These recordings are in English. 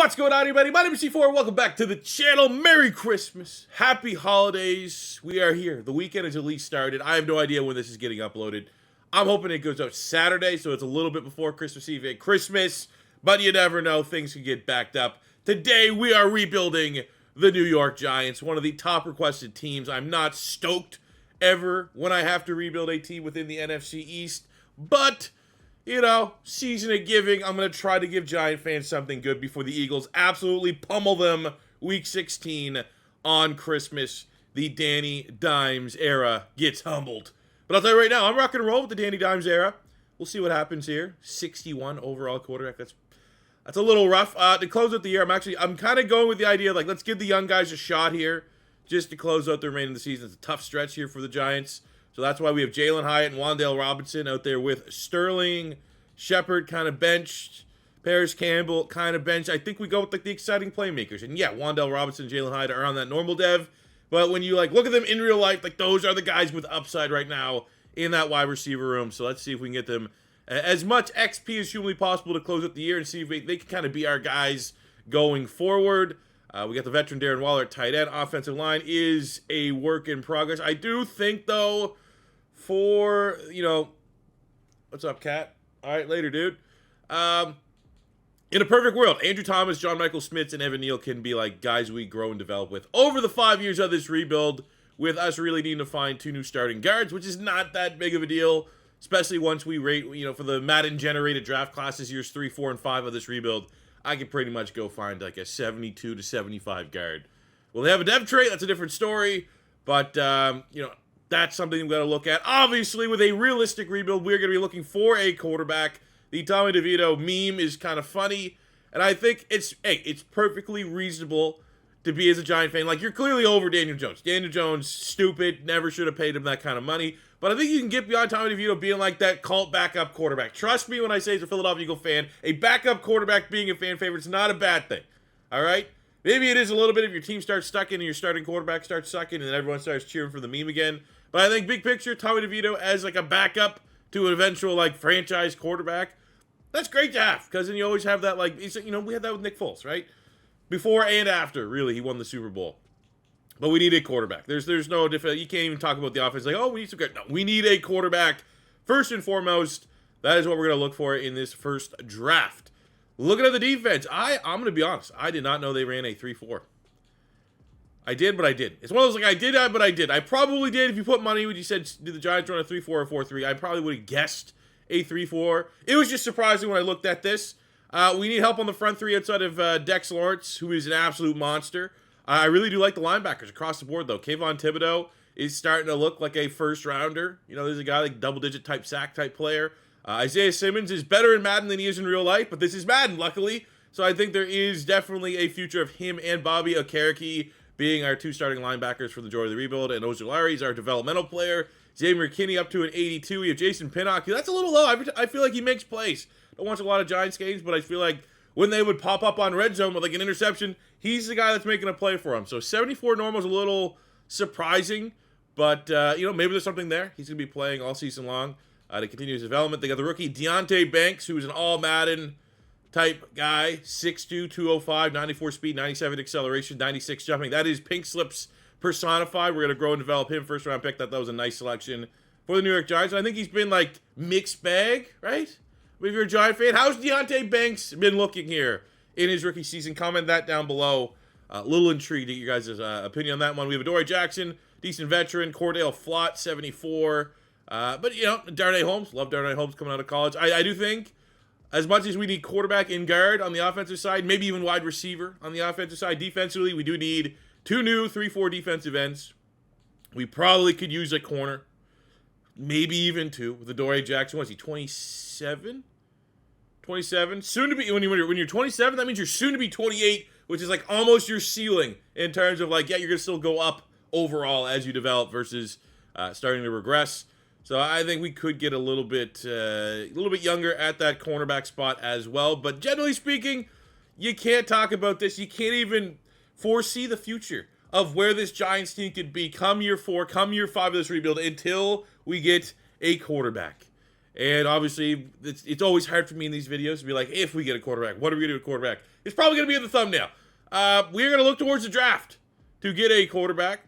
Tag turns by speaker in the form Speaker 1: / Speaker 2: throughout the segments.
Speaker 1: What's going on, everybody? My name is C4. Welcome back to the channel. Merry Christmas. Happy holidays. We are here. The weekend has at least started. I have no idea when this is getting uploaded. I'm hoping it goes out Saturday, so it's a little bit before Christmas Eve and Christmas, but you never know. Things can get backed up. Today, we are rebuilding the New York Giants, one of the top requested teams. I'm not stoked ever when I have to rebuild a team within the NFC East, but you know, season of giving, I'm going to try to give Giant fans something good before the Eagles absolutely pummel them Week 16 on Christmas. The Danny Dimes era gets humbled. But I'll tell you right now, I'm rocking and roll with the Danny Dimes era. We'll see what happens here. 61 overall quarterback. That's a little rough. To close out the year, I'm kind of going with the idea, like, let's give the young guys a shot here just to close out the remainder of the season. It's a tough stretch here for the Giants. So that's why we have Jalen Hyatt and Wan'Dale Robinson out there with Sterling, Shepard kind of benched, Paris Campbell kind of benched. I think we go with like the exciting playmakers. And yeah, Wan'Dale Robinson and Jalen Hyatt are on that normal dev. But when you like look at them in real life, like those are the guys with upside right now in that wide receiver room. So let's see if we can get them as much XP as humanly possible to close out the year and see if they can kind of be our guys going forward. We got the veteran Darren Waller at tight end. Offensive line is a work in progress. I do think, though, for, you know, what's up, Cat? All right, later, dude. In a perfect world, Andrew Thomas, John Michael Schmitz, and Evan Neal can be like guys we grow and develop with over the 5 years of this rebuild, with us really needing to find 2 new starting guards, which is not that big of a deal, especially once we rate, you know, for the Madden generated draft classes, years 3, 4, and 5 of this rebuild. I could pretty much go find like a 72 to 75 guard. Will they have a dev trait? That's a different story, but you know, that's something we've got to look at. Obviously, with a realistic rebuild, we're going to be looking for a quarterback. The Tommy DeVito meme is kind of funny, and I think it's perfectly reasonable to be as a Giant fan. Like, you're clearly over Daniel Jones. Daniel Jones, stupid, never should have paid him that kind of money. But I think you can get beyond Tommy DeVito being like that cult backup quarterback. Trust me when I say as a Philadelphia Eagle fan, a backup quarterback being a fan favorite is not a bad thing. All right? Maybe it is a little bit if your team starts sucking and your starting quarterback starts sucking and then everyone starts cheering for the meme again. But I think big picture, Tommy DeVito as like a backup to an eventual like franchise quarterback, that's great to have, because then you always have that, like, you know, we had that with Nick Foles, right? Before and after, really, he won the Super Bowl. But we need a quarterback. There's no different. You can't even talk about the offense like, oh, we need some good. No, we need a quarterback first and foremost. That is what we're gonna look for in this first draft. Looking at the defense, I'm gonna be honest. I did not know they ran a 3-4. I did, but I didn't. It's one of those like I did, but I did. I probably did. If you put money, when you said did the Giants run a 3-4 or 4-3, I probably would have guessed a 3-4. It was just surprising when I looked at this. We need help on the front three outside of Dex Lawrence, who is an absolute monster. I really do like the linebackers across the board, though. Kayvon Thibodeau is starting to look like a first-rounder. You know, there's a guy like double-digit type sack type player. Isaiah Simmons is better in Madden than he is in real life, but this is Madden, luckily. So I think there is definitely a future of him and Bobby Okereke being our 2 starting linebackers for the majority of the rebuild. And Ojulari is our developmental player. Xavier McKinney up to an 82. We have Jason Pinnock. That's a little low. I feel like he makes plays. Don't watch a lot of Giants games, but I feel like when they would pop up on red zone with like an interception, he's the guy that's making a play for him. So 74 normal is a little surprising, but you know, maybe there's something there. He's going to be playing all season long to continue his development. They got the rookie Deontay Banks, who's an all Madden type guy, 6'2", 205, 94 speed, 97 acceleration, 96 jumping. That is Pink Slips personified. We're going to grow and develop him. First round pick. That was a nice selection for the New York Giants. And I think he's been like mixed bag, right? If you're a Giant fan, how's Deontay Banks been looking here in his rookie season? Comment that down below. A little intrigued to get your guys' opinion on that one. We have Adoree Jackson, decent veteran. Cordell Flott, 74. But, you know, Darnay Holmes. Love Darnay Holmes coming out of college. I do think as much as we need quarterback and guard on the offensive side, maybe even wide receiver on the offensive side, defensively, we do need 2 new 3-4 defensive ends. We probably could use a corner. Maybe even 2 with Adoree Jackson. What is he, 27? 27? Soon to be, when you're 27, that means you're soon to be 28, which is like almost your ceiling in terms of like, yeah, you're going to still go up overall as you develop versus starting to regress. So I think we could get a little bit younger at that cornerback spot as well. But generally speaking, you can't talk about this. You can't even foresee the future of where this Giants team could be come year 4, come year 5 of this rebuild until we get a quarterback. And obviously, it's always hard for me in these videos to be like, if we get a quarterback, what are we going to do with a quarterback? It's probably going to be in the thumbnail. We're going to look towards the draft to get a quarterback.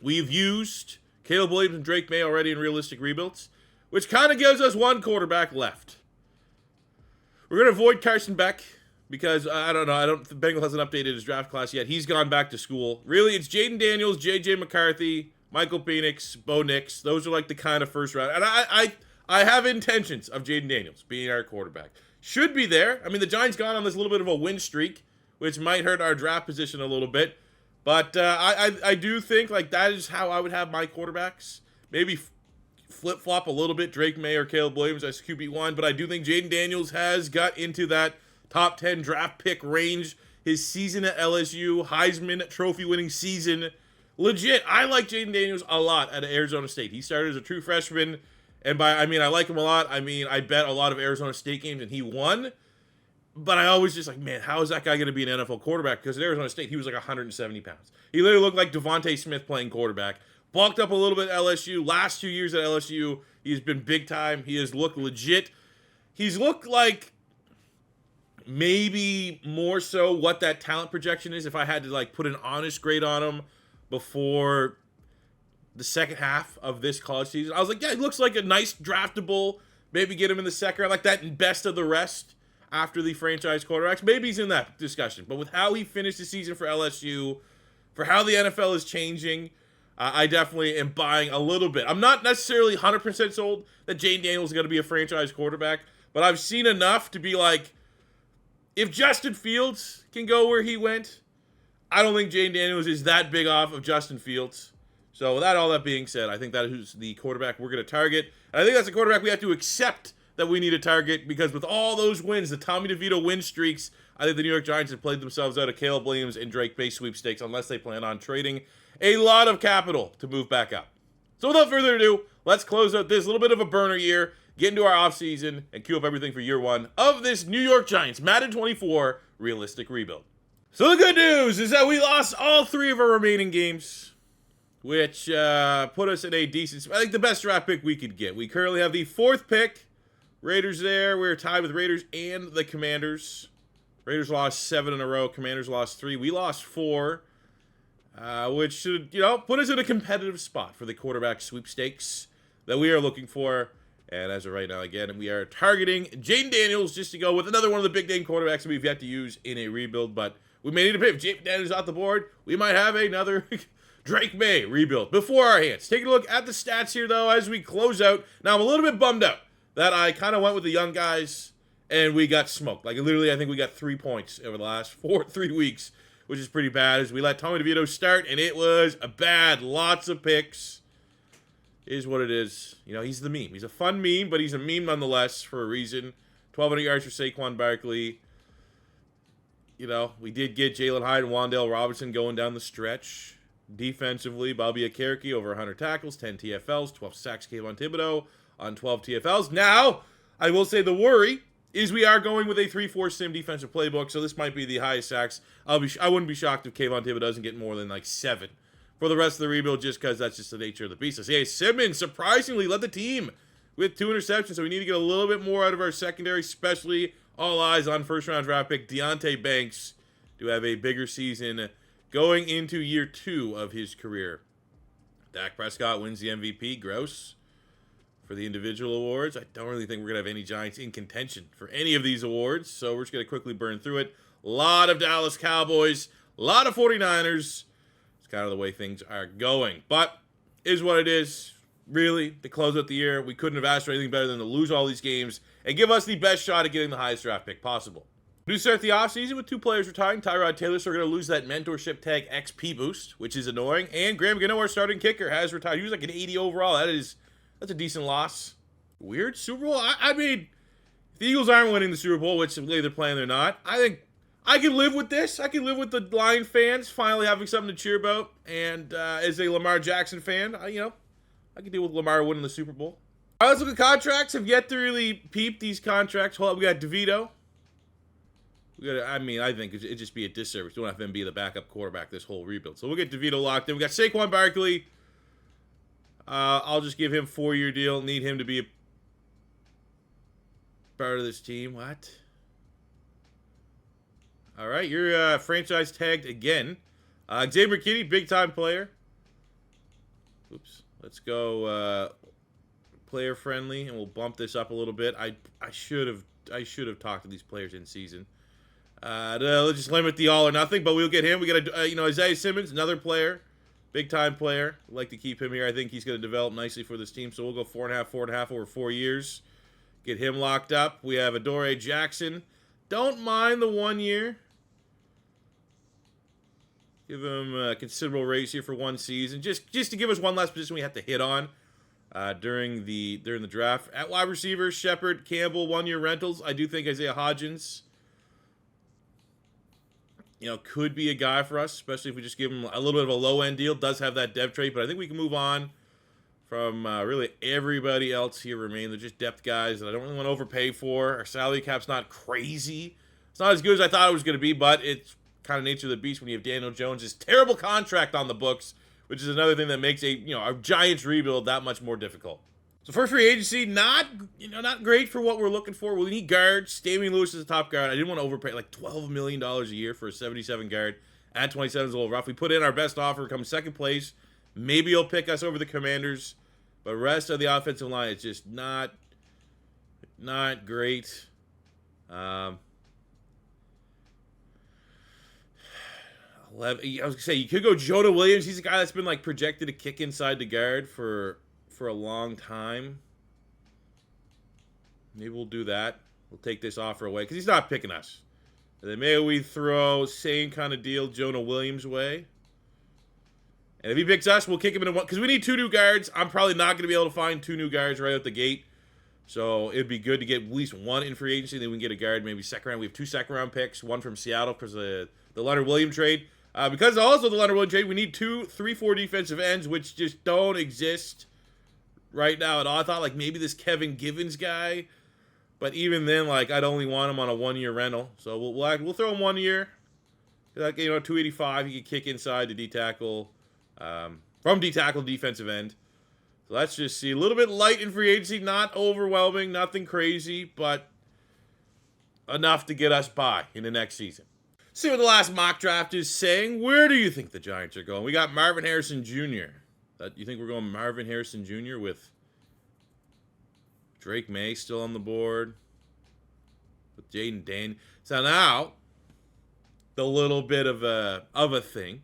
Speaker 1: We've used Caleb Williams and Drake May already in realistic rebuilds, which kind of gives us one quarterback left. We're going to avoid Carson Beck because, I don't know, the Bengals hasn't updated his draft class yet. He's gone back to school. Really, it's Jayden Daniels, J.J. McCarthy, Michael Penix, Bo Nix. Those are like the kind of first round. And I have intentions of Jayden Daniels being our quarterback. Should be there. I mean, the Giants gone on this little bit of a win streak, which might hurt our draft position a little bit. But I do think like that is how I would have my quarterbacks. Maybe flip-flop a little bit, Drake May or Caleb Williams as QB1. But I do think Jayden Daniels has got into that top 10 draft pick range. His season at LSU, Heisman Trophy winning season. Legit, I like Jayden Daniels a lot at Arizona State. He started as a true freshman. And I like him a lot. I mean, I bet a lot of Arizona State games and he won. But I always just like, man, how is that guy going to be an NFL quarterback? Because at Arizona State, he was like 170 pounds. He literally looked like Devontae Smith playing quarterback. Bulked up a little bit at LSU. Last 2 years at LSU, he's been big time. He has looked legit. He's looked like maybe more so what that talent projection is if I had to like put an honest grade on him before the second half of this college season. I was like, yeah, he looks like a nice draftable. Maybe get him in the second round, like that best of the rest after the franchise quarterbacks. Maybe he's in that discussion. But with how he finished the season for LSU, for how the NFL is changing, I definitely am buying a little bit. I'm not necessarily 100% sold that Jayden Daniels is going to be a franchise quarterback, but I've seen enough to be like, if Justin Fields can go where he went, I don't think Jayden Daniels is that big off of Justin Fields. So with all that being said, I think that is the quarterback we're going to target. And I think that's a quarterback we have to accept that we need to target because with all those wins, the Tommy DeVito win streaks, I think the New York Giants have played themselves out of Caleb Williams and Drake May sweepstakes unless they plan on trading a lot of capital to move back up. So without further ado, let's close out this little bit of a burner year, get into our offseason, and queue up everything for year one of this New York Giants Madden 24 realistic rebuild. So the good news is that we lost all 3 of our remaining games, which put us in a decent, I think the best draft pick we could get. We currently have the 4th pick. Raiders there. We're tied with Raiders and the Commanders. Raiders lost 7 in a row. Commanders lost 3. We lost 4, which should, put us in a competitive spot for the quarterback sweepstakes that we are looking for. And as of right now, again, we are targeting Jayden Daniels just to go with another one of the big name quarterbacks that we've yet to use in a rebuild. But we may need to pick. If Jayden Daniels off the board, we might have another Drake May rebuild before our hands. Taking a look at the stats here, though, as we close out. Now, I'm a little bit bummed out that I kind of went with the young guys and we got smoked. Like, literally, I think we got 3 points over the last 3 weeks, which is pretty bad, as we let Tommy DeVito start, and it was a bad. Lots of picks. Is what it is. He's the meme. He's a fun meme, but he's a meme nonetheless for a reason. 1,200 yards for Saquon Barkley. We did get Jalen Hyde and Wan'Dale Robinson going down the stretch. Defensively, Bobby Akereke over 100 tackles, 10 TFLs, 12 sacks, Kayvon Thibodeau on 12 TFLs. Now, I will say the worry is we are going with a 3-4 sim defensive playbook, so this might be the highest sacks. I wouldn't be shocked if Kayvon Thibodeau doesn't get more than like 7 for the rest of the rebuild, just because that's just the nature of the beast. Hey, Simmons surprisingly led the team with 2 interceptions, so we need to get a little bit more out of our secondary, especially all eyes on first-round draft pick Deonte Banks to have a bigger season going into year 2 of his career. Dak Prescott wins the MVP. Gross. For the individual awards, I don't really think we're going to have any Giants in contention for any of these awards, so we're just going to quickly burn through it. A lot of Dallas Cowboys, a lot of 49ers. It's kind of the way things are going, but is what it is. Really, to close out the year, we couldn't have asked for anything better than to lose all these games and give us the best shot at getting the highest draft pick possible. We start the offseason with 2 players retiring. Tyrod Taylor, so we're going to lose that mentorship tag XP boost, which is annoying. And Graham Gano, our starting kicker, has retired. He was like an 80 overall. That's a decent loss. Weird Super Bowl. I mean, if the Eagles aren't winning the Super Bowl, which they're playing, they're not. I think I can live with this. I can live with the Lion fans finally having something to cheer about. And as a Lamar Jackson fan, I can deal with Lamar winning the Super Bowl. All right, let's look at contracts. Have yet to really peep these contracts. Well, we got DeVito. I think it'd just be a disservice. We don't have him be the backup quarterback this whole rebuild. So we'll get DeVito locked in. We got Saquon Barkley. I'll just give him 4-year deal. Need him to be part of this team. What? All right, you're franchise tagged again. Xavier McKinney, big time player. Oops. Let's go player friendly, and we'll bump this up a little bit. I should have talked to these players in season. Let's just limit the all or nothing, but we'll get him. We got Isaiah Simmons, another player, big time player. I'd like to keep him here. I think he's going to develop nicely for this team. So we'll go 4.5 over 4 years. Get him locked up. We have Adoree Jackson. Don't mind the 1 year. Give him a considerable raise here for 1 season, just to give us one last position we have to hit on during the draft. At wide receiver, Shepard, Campbell, 1 year rentals. I do think Isaiah Hodgins, could be a guy for us, especially if we just give him a little bit of a low end deal. Does have that depth trait, but I think we can move on from really everybody else here remain. They're just depth guys that I don't really want to overpay for. Our salary cap's not crazy. It's not as good as I thought it was going to be, but it's kind of nature of the beast when you have Daniel Jones' terrible contract on the books, which is another thing that makes a Giants rebuild that much more difficult. So first free agency, not great for what we're looking for. We need guards. Damian Lewis is a top guard. I didn't want to overpay like $12 million a year for a 77 guard. At 27 is a little rough. We put in our best offer, come second place. Maybe he'll pick us over the Commanders, but rest of the offensive line is just not great. I was gonna say you could go Jonah Williams. He's a guy that's been projected to kick inside the guard for a long time. Maybe we'll do that. We'll take this offer away because he's not picking us. And then maybe we throw same kind of deal Jonah Williams way. And if he picks us, we'll kick him into one because we need 2 new guards. I'm probably not going to be able to find 2 new guards right out the gate. So it'd be good to get at least 1 in free agency. Then we can get a guard maybe second round. We have 2 second round picks, 1 from Seattle because of the Leonard Williams trade. Because also the Leonard Williams trade, we need 2, 3, 4 defensive ends, which just don't exist right now at all. I thought maybe this Kevin Givens guy, but even then, I'd only want him on a 1 year rental. So we'll throw him 1 year. 285, he could kick inside the D tackle, from D tackle defensive end. So let's just see a little bit light in free agency, not overwhelming, nothing crazy, but enough to get us by in the next season. See what the last mock draft is saying. Where do you think the Giants are going? We got Marvin Harrison Jr. You think we're going Marvin Harrison Jr. with Drake May still on the board? With Jayden Daniels. So now, the little bit of a thing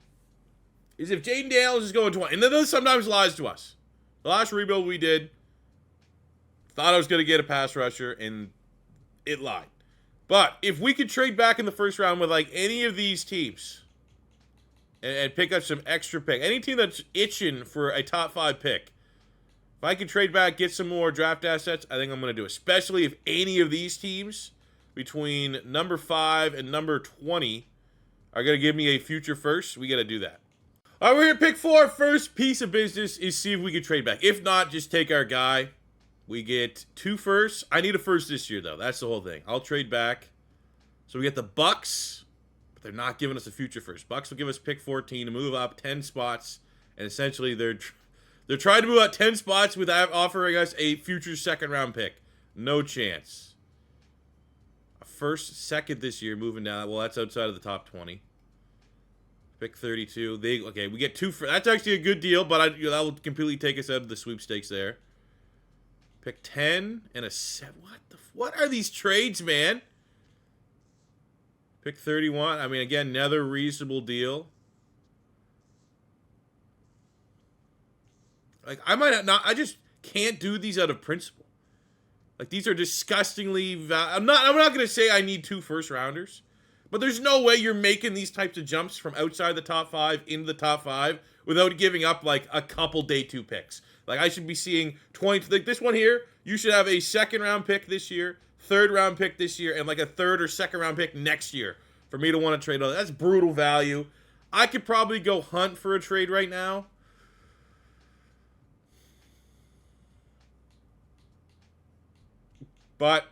Speaker 1: is if Jayden Daniels is going 20, and this sometimes lies to us. The last rebuild we did, thought I was going to get a pass rusher, and it lied. But if we could trade back in the first round with any of these teams and pick up some extra pick, any team that's itching for a top 5 pick, if I could trade back, get some more draft assets, I think I'm going to do it. Especially if any of these teams between number 5 and number 20 are going to give me a future first, we got to do that. All right, we're here at pick 4. First piece of business is see if we can trade back. If not, just take our guy. We get 2 firsts. I need a first this year, though. That's the whole thing. I'll trade back. So we get the Bucks, but they're not giving us a future first. Bucks will give us pick 14 to move up 10 spots, and essentially they're trying to move out 10 spots without offering us a future second-round pick. No chance. A first, second this year, moving down. Well, that's outside of the top 20. Pick 32. We get 2 for. That's actually a good deal, but that will completely take us out of the sweepstakes there. Pick 10 and a 7. What are these trades, man? Pick 31. I mean, again, another reasonable deal. I might not. I just can't do these out of principle. These are disgustingly. I'm not going to say I need 2 first rounders, but there's no way you're making these types of jumps from outside the top 5 into the top 5 without giving up a couple day 2 picks. I should be seeing 20. This one here, you should have a second round pick this year, third round pick this year, and a third or second round pick next year for me to want to trade. That's brutal value. I could probably go hunt for a trade right now. But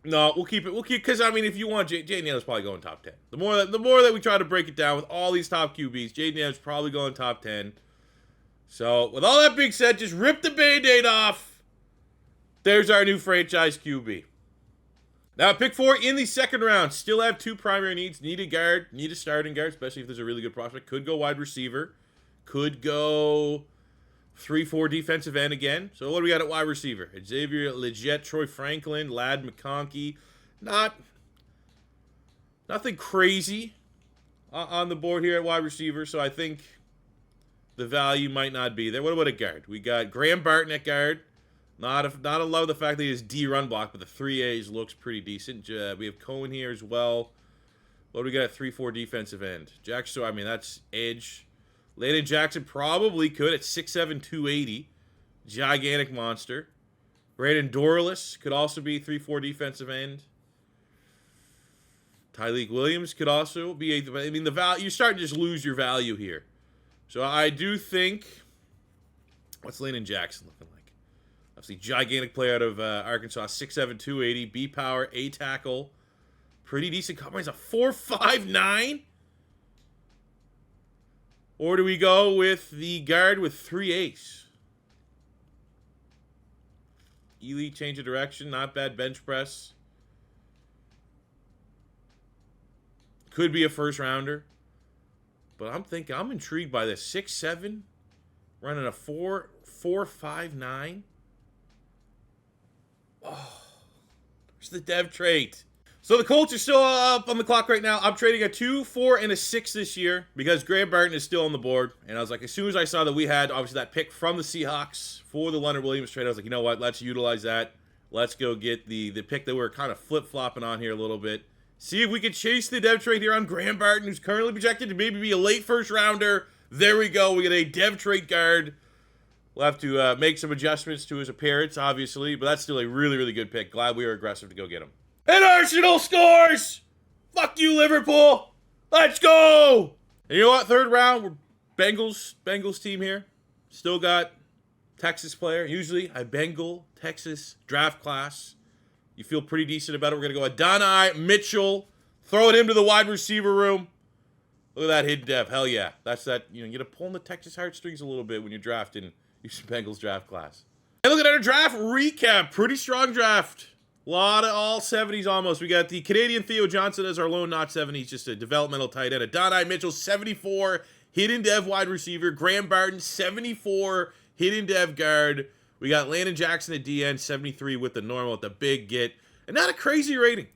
Speaker 1: no, we'll keep it. Because if you want Jayden Daniels, probably going top 10. The more that we try to break it down with all these top QBs, Jayden Daniels probably going top 10. So with all that being said, just rip the Band-Aid off. There's our new franchise QB. Now, pick 4 in the second round. Still have 2 primary needs. Need a guard, need a starting guard, especially if there's a really good prospect. Could go wide receiver. Could go 3-4 defensive end again. So what do we got at wide receiver? Xavier Legette, Troy Franklin, Ladd McConkey. Nothing crazy on the board here at wide receiver, so I think the value might not be there. What about a guard? We got Graham Barton at guard. Not a love the fact that he has D run block, but the 3As looks pretty decent. We have Cohen here as well. What do we got at 3-4 defensive end? Jackson, I mean, that's edge. Landon Jackson probably could at 6'7", 280. Gigantic monster. Brandon Dorlus could also be 3-4 defensive end. Tyleek Williams could also be I mean, the value, you're starting to just lose your value here. So I do think, what's Landon Jackson looking like? Obviously, gigantic player out of Arkansas, 6'7", 280, B power, A tackle. Pretty decent combine. He's a 4.59. Or do we go with the guard with 3 elite change of direction, not bad bench press. Could be a first rounder. But I'm intrigued by this. 6'7", running a 4.59. Oh, there's the dev trait. So the Colts are still up on the clock right now. I'm trading a 2, 4, and a 6 this year because Graham Barton is still on the board. And I was like, as soon as I saw that we had, obviously, that pick from the Seahawks for the Leonard Williams trade, I was like, you know what? Let's utilize that. Let's go get the pick that we're kind of flip-flopping on here a little bit. See if we can chase the dev trade here on Graham Barton, who's currently projected to maybe be a late first rounder. There we go. We get a dev trade guard. We'll have to make some adjustments to his appearance, obviously, but that's still a really, really good pick. Glad we were aggressive to go get him. And Arsenal scores! Fuck you, Liverpool! Let's go! And you know what? Third round, we're Bengals team here. Still got Texas player. Usually, a Bengal Texas draft class. You feel pretty decent about it. We're going to go Adonai Mitchell. Throwing him to the wide receiver room. Look at that hidden dev. Hell yeah. That's that, you got to pull in the Texas heartstrings a little bit when you're drafting your Bengals draft class. And look at our draft recap. Pretty strong draft. A lot of all 70s almost. We got the Canadian Theo Johnson as our lone not 70s, just a developmental tight end. Adonai Mitchell, 74, hidden dev wide receiver. Graham Barton, 74, hidden dev guard. We got Landon Jackson at DN, 73 with the normal, with the big get. And not a crazy rating.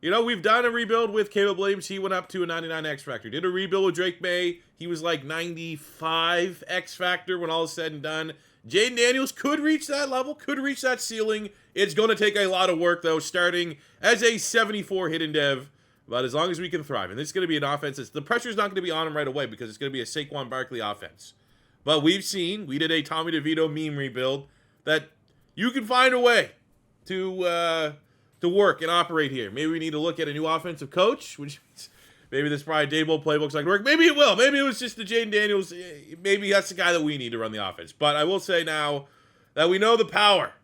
Speaker 1: We've done a rebuild with Caleb Williams. He went up to a 99 X Factor. Did a rebuild with Drake May. He was like 95 X Factor when all is said and done. Jayden Daniels could reach that level, could reach that ceiling. It's going to take a lot of work, though, starting as a 74 hidden dev. But as long as we can thrive. And this is going to be an offense. The pressure's not going to be on him right away because it's going to be a Saquon Barkley offense. But we did a Tommy DeVito meme rebuild, that you can find a way to work and operate here. Maybe we need to look at a new offensive coach, which means maybe this probably Daboll playbook's not going to work. Maybe it will. Maybe it was just the Jayden Daniels. Maybe that's the guy that we need to run the offense. But I will say now that we know the power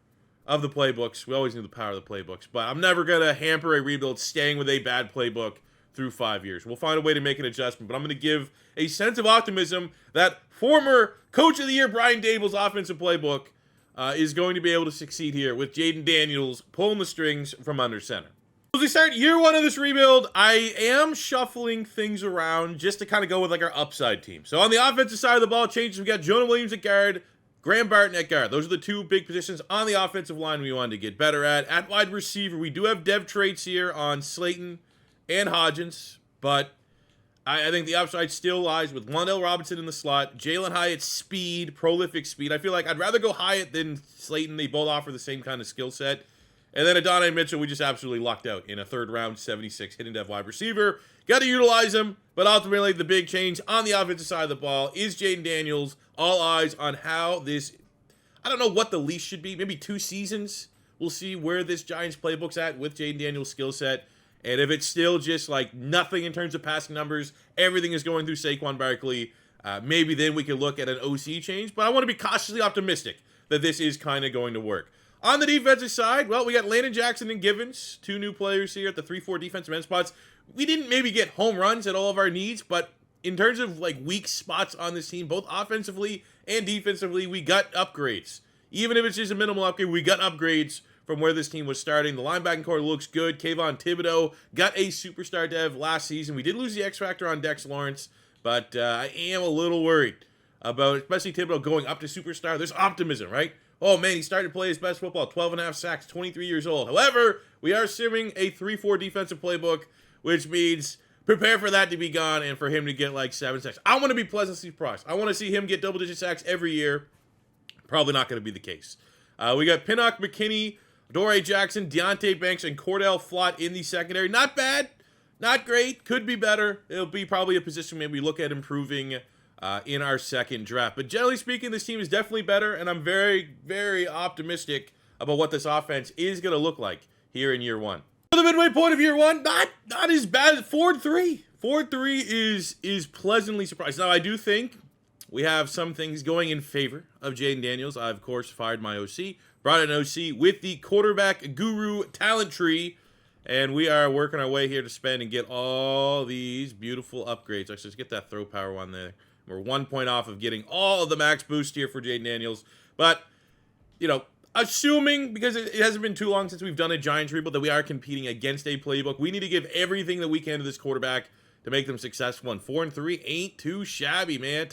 Speaker 1: of the playbooks. We always knew the power of the playbooks. But I'm never going to hamper a rebuild staying with a bad playbook through 5 years. We'll find a way to make an adjustment. But I'm going to give a sense of optimism that former Coach of the Year Brian Daboll's offensive playbook is going to be able to succeed here with Jayden Daniels pulling the strings from under center. As we start year 1 of this rebuild, I am shuffling things around just to kind of go with like our upside team. So on the offensive side of the ball, changes. We got Jonah Williams at guard, Graham Barton at guard. Those are the 2 big positions on the offensive line we wanted to get better at. At wide receiver, we do have dev traits here on Slayton and Hodgins, but I think the upside still lies with Wan'Dale Robinson in the slot, Jalen Hyatt's speed, prolific speed. I feel like I'd rather go Hyatt than Slayton. They both offer the same kind of skill set. And then Adonai Mitchell, we just absolutely lucked out in a third round 76 hidden dev wide receiver. Got to utilize him, but ultimately the big change on the offensive side of the ball is Jayden Daniels. All eyes on how this, I don't know what the leash should be, maybe 2 seasons. We'll see where this Giants playbook's at with Jayden Daniels' skill set. And if it's still just like nothing in terms of passing numbers, everything is going through Saquon Barkley, maybe then we could look at an OC change. But I want to be cautiously optimistic that this is kind of going to work. On the defensive side, well, we got Landon Jackson and Givens, 2 new players here at the 3-4 defensive end spots. We didn't maybe get home runs at all of our needs, but in terms of like weak spots on this team, both offensively and defensively, we got upgrades. Even if it's just a minimal upgrade, we got upgrades from where this team was starting. The linebacking core looks good. Kayvon Thibodeau got a superstar dev last season. We did lose the X factor on Dex Lawrence, but I am a little worried about, especially Thibodeau going up to superstar. There's optimism, right? Oh man, he started to play his best football, 12.5 sacks, 23 years old. However, we are simming a 3-4 defensive playbook, which means prepare for that to be gone and for him to get like 7 sacks. I want to be pleasantly surprised. I want to see him get double-digit sacks every year. Probably not going to be the case. We got Pinnock, McKinney, Adoree Jackson, Deontay Banks, and Cordell Flott in the secondary. Not bad. Not great. Could be better. It'll be probably a position maybe we look at improving in our second draft. But generally speaking, this team is definitely better, and I'm very, very optimistic about what this offense is going to look like here in year one. For the midway point of year one, not as bad as 4-3. 4-3 is pleasantly surprised. Now, I do think we have some things going in favor of Jayden Daniels. I, of course, fired my OC, brought an OC with the quarterback guru talent tree, and we are working our way here to spend and get all these beautiful upgrades. Let's just get that throw power one there. We're 1 point off of getting all of the max boost here for Jayden Daniels. But, you know, assuming, because it hasn't been too long since we've done a Giants rebuild, that we are competing against a playbook, we need to give everything that we can to this quarterback to make them successful. And 4-3 ain't too shabby, man.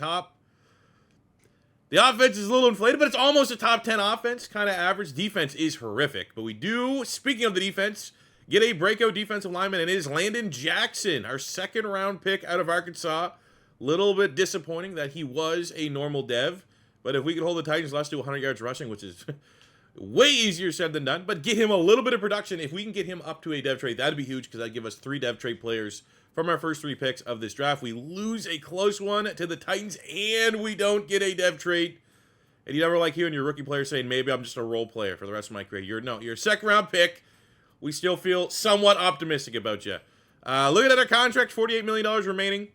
Speaker 1: The offense is a little inflated, but it's almost a top 10 offense, kind of average. Defense is horrific. But we do, speaking of the defense, get a breakout defensive lineman, and it is Landon Jackson, our second-round pick out of Arkansas. Little bit disappointing that he was a normal dev, but if we could hold the Titans less to 100 yards rushing, which is way easier said than done, but get him a little bit of production. If we can get him up to a dev trade, that'd be huge because that'd give us 3 dev trade players from our first 3 picks of this draft. We lose a close one to the Titans, and we don't get a dev trade. And you never like hearing your rookie player saying, maybe I'm just a role player for the rest of my career. You're a second-round pick. We still feel somewhat optimistic about you. Looking at our contract, $48 million remaining.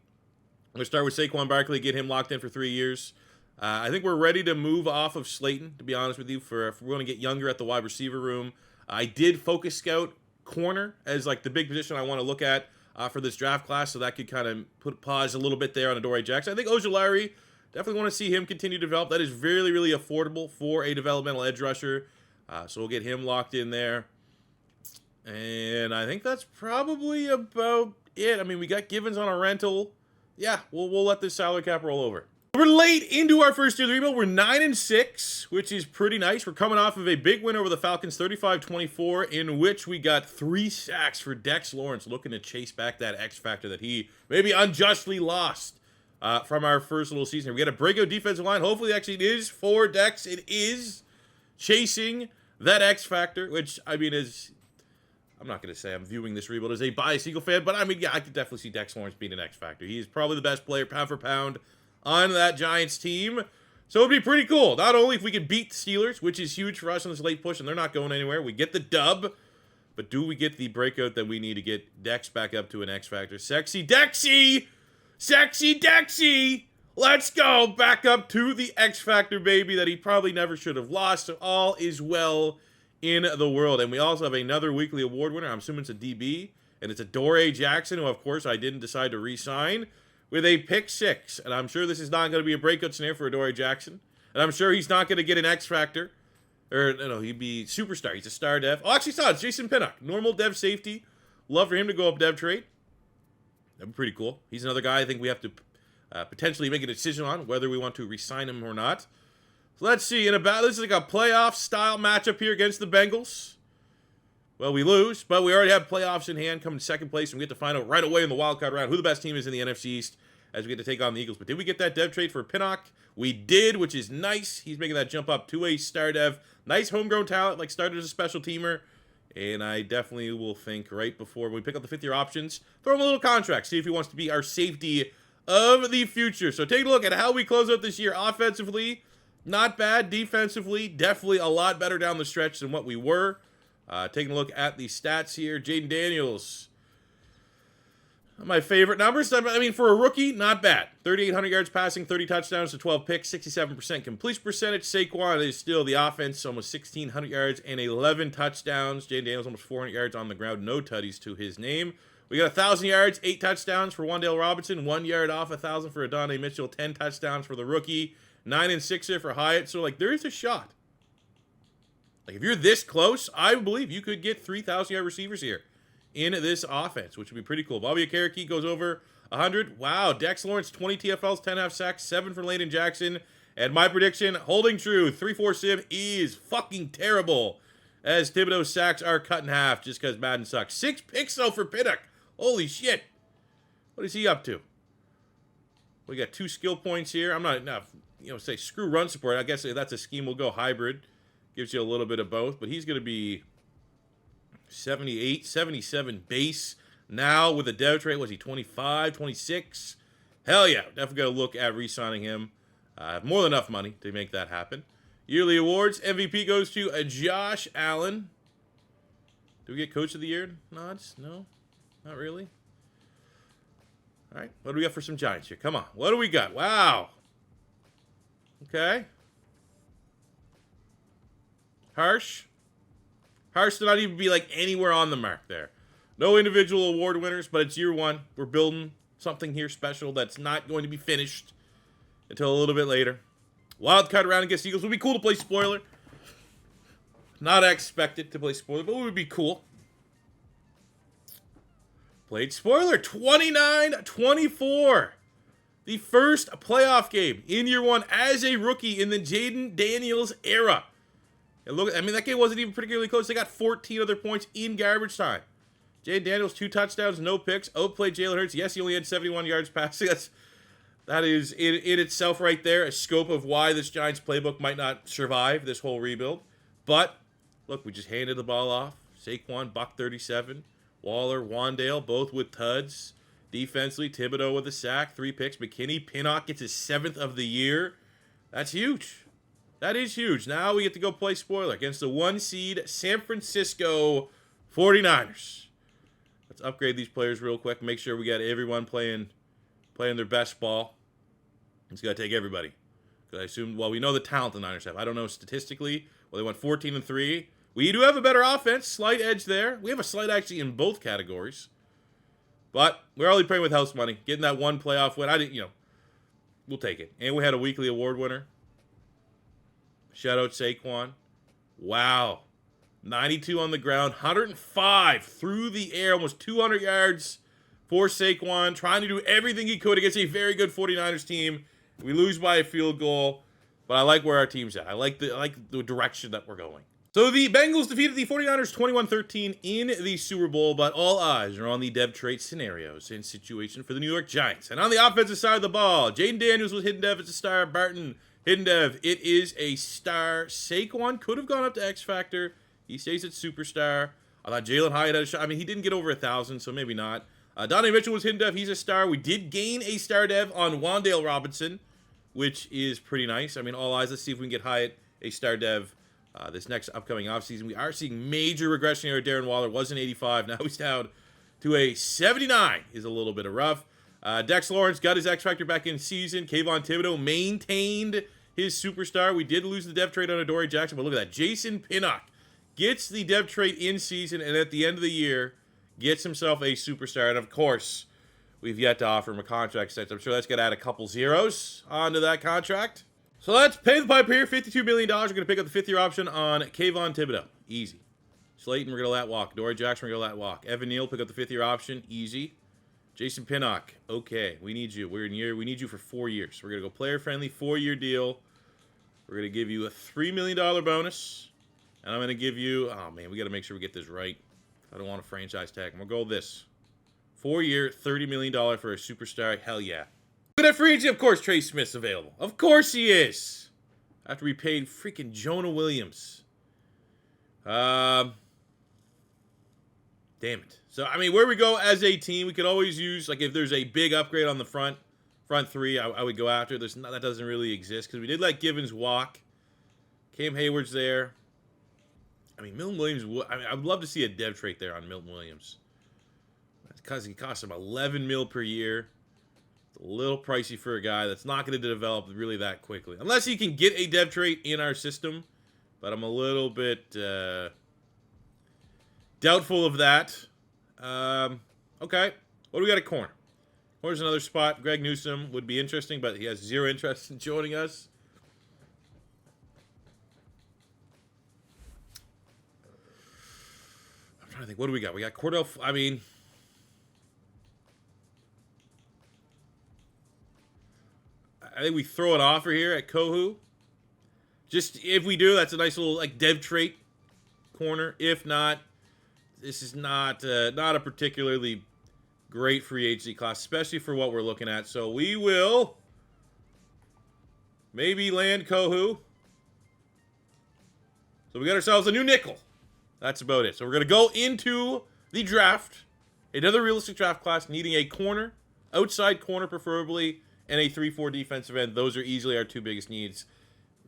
Speaker 1: I'm going to start with Saquon Barkley, get him locked in for 3 years. I think we're ready to move off of Slayton, to be honest with you, if we're going to get younger at the wide receiver room. I did focus scout corner as like the big position I want to look at for this draft class, so that could kind of put pause a little bit there on Adoree Jackson. I think Ojulari, definitely want to see him continue to develop. That is really, really affordable for a developmental edge rusher. So we'll get him locked in there. And I think that's probably about it. I mean, we got Givens on a rental. Yeah, we'll let this salary cap roll over. We're late into our first year of the rebuild. We're 9-6, which is pretty nice. We're coming off of a big win over the Falcons, 35-24, in which we got 3 sacks for Dex Lawrence, looking to chase back that X factor that he maybe unjustly lost from our first little season. We got a breakout defensive line. Hopefully, actually, it is for Dex. It is chasing that X factor, which, I mean, is... I'm not going to say I'm viewing this rebuild as a biased Eagle fan, but I mean, yeah, I could definitely see Dex Lawrence being an X factor. He's probably the best player pound for pound on that Giants team. So it'd be pretty cool. Not only if we could beat the Steelers, which is huge for us in this late push, and they're not going anywhere. We get the dub, but do we get the breakout that we need to get Dex back up to an X factor? Sexy Dexy! Sexy Dexy! Let's go back up to the X factor, baby, that he probably never should have lost. So all is well in the world. And we also have another weekly award winner. I'm assuming it's a DB, and it's Adoree Jackson, who, of course, I didn't decide to re-sign, with a pick 6. And I'm sure this is not going to be a breakout scenario for Adoree Jackson. And I'm sure he's not going to get an X factor. Or, no, he'd be superstar. He's a star dev. Oh, actually, it's Jason Pinnock. Normal dev safety. Love for him to go up dev trade. That'd be pretty cool. He's another guy I think we have to potentially make a decision on whether we want to re-sign him or not. Let's see, this is like a playoff-style matchup here against the Bengals. Well, we lose, but we already have playoffs in hand, coming second place, and we get to find out right away in the wildcard round who the best team is in the NFC East as we get to take on the Eagles. But did we get that dev trade for Pinnock? We did, which is nice. He's making that jump up to a star dev. Nice homegrown talent, like started as a special teamer. And I definitely will think right before we pick up the 5th-year options, throw him a little contract, see if he wants to be our safety of the future. So take a look at how we close out this year offensively. Not bad. Defensively, definitely a lot better down the stretch than what we were. Taking a look at the stats here. Jayden Daniels, my favorite numbers. I mean, for a rookie, not bad. 3,800 yards passing, 30 touchdowns to 12 picks, 67% completion percentage. Saquon is still the offense, almost 1,600 yards and 11 touchdowns. Jayden Daniels almost 400 yards on the ground, no tutties to his name. We got 1,000 yards, 8 touchdowns for Wan'Dale Robinson, 1 yard off 1,000 for Adonai Mitchell, 10 touchdowns for the rookie. 9-6 here for Hyatt. So, like, there is a shot. Like, if you're this close, I believe you could get 3,000-yard receivers here in this offense, which would be pretty cool. Bobby Okereke goes over 100. Wow, Dex Lawrence, 20 TFLs, 10.5 sacks, 7 for Layden Jackson. And my prediction, holding true, 3-4 sim is fucking terrible, as Thibodeau's sacks are cut in half just because Madden sucks. 6 picks, though, for Pinnock. Holy shit. What is he up to? We got 2 skill points here. I'm not say screw run support. I guess that's a scheme. We'll go hybrid. Gives you a little bit of both. But he's going to be 78, 77 base. Now with a dev trait, was he 25, 26? Hell yeah. Definitely got to look at re-signing him. I have more than enough money to make that happen. Yearly awards. MVP goes to Josh Allen. Do we get Coach of the Year nods? No, not really. All right, what do we got for some Giants here? Come on, what do we got? Wow. Okay. Harsh to not even be like anywhere on the mark there. No individual award winners, but it's year 1. We're building something here special that's not going to be finished until a little bit later. Wildcard round against Eagles would be cool to play spoiler. Not expected to play spoiler, but it would be cool. Played spoiler, 29-24. The first playoff game in year 1 as a rookie in the Jayden Daniels era. And look, I mean, that game wasn't even particularly close. They got 14 other points in garbage time. Jayden Daniels, 2 touchdowns, no picks. Outplayed Jalen Hurts. Yes, he only had 71 yards passing. That is in itself right there a scope of why this Giants playbook might not survive this whole rebuild. But look, we just handed the ball off. Saquon, $137. Waller, Wandale, both with tuds. Defensively, Thibodeau with a sack, 3 picks. McKinney, Pinnock gets his 7th of the year. That's huge. That is huge. Now we get to go play spoiler against the 1 seed San Francisco 49ers. Let's upgrade these players real quick. Make sure we got everyone playing their best ball. It's got to take everybody. Because I assume, well, we know the talent the Niners have. I don't know statistically. Well, they went 14-3. We do have a better offense. Slight edge there. We have a slight actually in both categories. But we're only playing with house money. Getting that 1 playoff win. We'll take it. And we had a weekly award winner. Shout out Saquon. Wow. 92 on the ground. 105 through the air. Almost 200 yards for Saquon. Trying to do everything he could against a very good 49ers team. We lose by a field goal. But I like where our team's at. I like the direction that we're going. So the Bengals defeated the 49ers 21-13 in the Super Bowl, but all eyes are on the dev trait scenarios and situation for the New York Giants. And on the offensive side of the ball, Jayden Daniels was hidden dev as a star. Barton, hidden dev. It is a star. Saquon could have gone up to X Factor. He stays at superstar. I thought Jalen Hyatt had a shot. I mean, he didn't get over 1,000, so maybe not. Donnie Mitchell was hidden dev. He's a star. We did gain a star dev on Wandale Robinson, which is pretty nice. I mean, all eyes. Let's see if we can get Hyatt a star dev. This next upcoming offseason, we are seeing major regression here. Darren Waller was an 85. Now he's down to a 79. Is a little bit of rough. Dex Lawrence got his X Factor back in season. Kayvon Thibodeau maintained his superstar. We did lose the dev trait on Adoree Jackson, but look at that. Jason Pinnock gets the dev trait in season, and at the end of the year, gets himself a superstar. And of course, we've yet to offer him a contract set. I'm sure that's going to add a couple zeros onto that contract. So let's pay the pipe here. $52 million. We're going to pick up the 5th-year option on Kayvon Thibodeau. Easy. Slayton, we're going to let walk. Adoree Jackson, we're going to let walk. Evan Neal, pick up the 5th-year option. Easy. Jason Pinnock. Okay, we need you. We need you for 4 years. We're going to go player-friendly, 4-year deal. We're going to give you a $3 million bonus. And I'm going to give you... Oh, man, we got to make sure we get this right. I don't want a franchise tag. I'm going to go with this. 4-year, $30 million for a superstar. Hell yeah. Look at that free agent. Of course, Trey Smith's available. Of course he is. After we paid freaking Jonah Williams. Damn it. So, I mean, where we go as a team, we could always use, like, if there's a big upgrade on the front 3, I would go after. That doesn't really exist because we did let Givens walk. Cam Hayward's there. I mean, Milton Williams, I'd love to see a dev trait there on Milton Williams. Because he costs him $11 million per year. It's a little pricey for a guy that's not going to develop really that quickly. Unless he can get a dev trait in our system. But I'm a little bit doubtful of that. Okay. What do we got at corner? Corner's another spot. Greg Newsome would be interesting, but he has zero interest in joining us. trying to think. What do we got? We got Cordell. I mean, I think we throw an offer here at Kohu. Just if we do, that's a nice little like dev trait corner. If not, this is not a particularly great free agency class, especially for what we're looking at. So we will maybe land Kohu. So we got ourselves a new nickel. That's about it. So we're going to go into the draft, another realistic draft class, needing a corner, outside corner preferably, and a 3-4 defensive end. Those are easily our two biggest needs.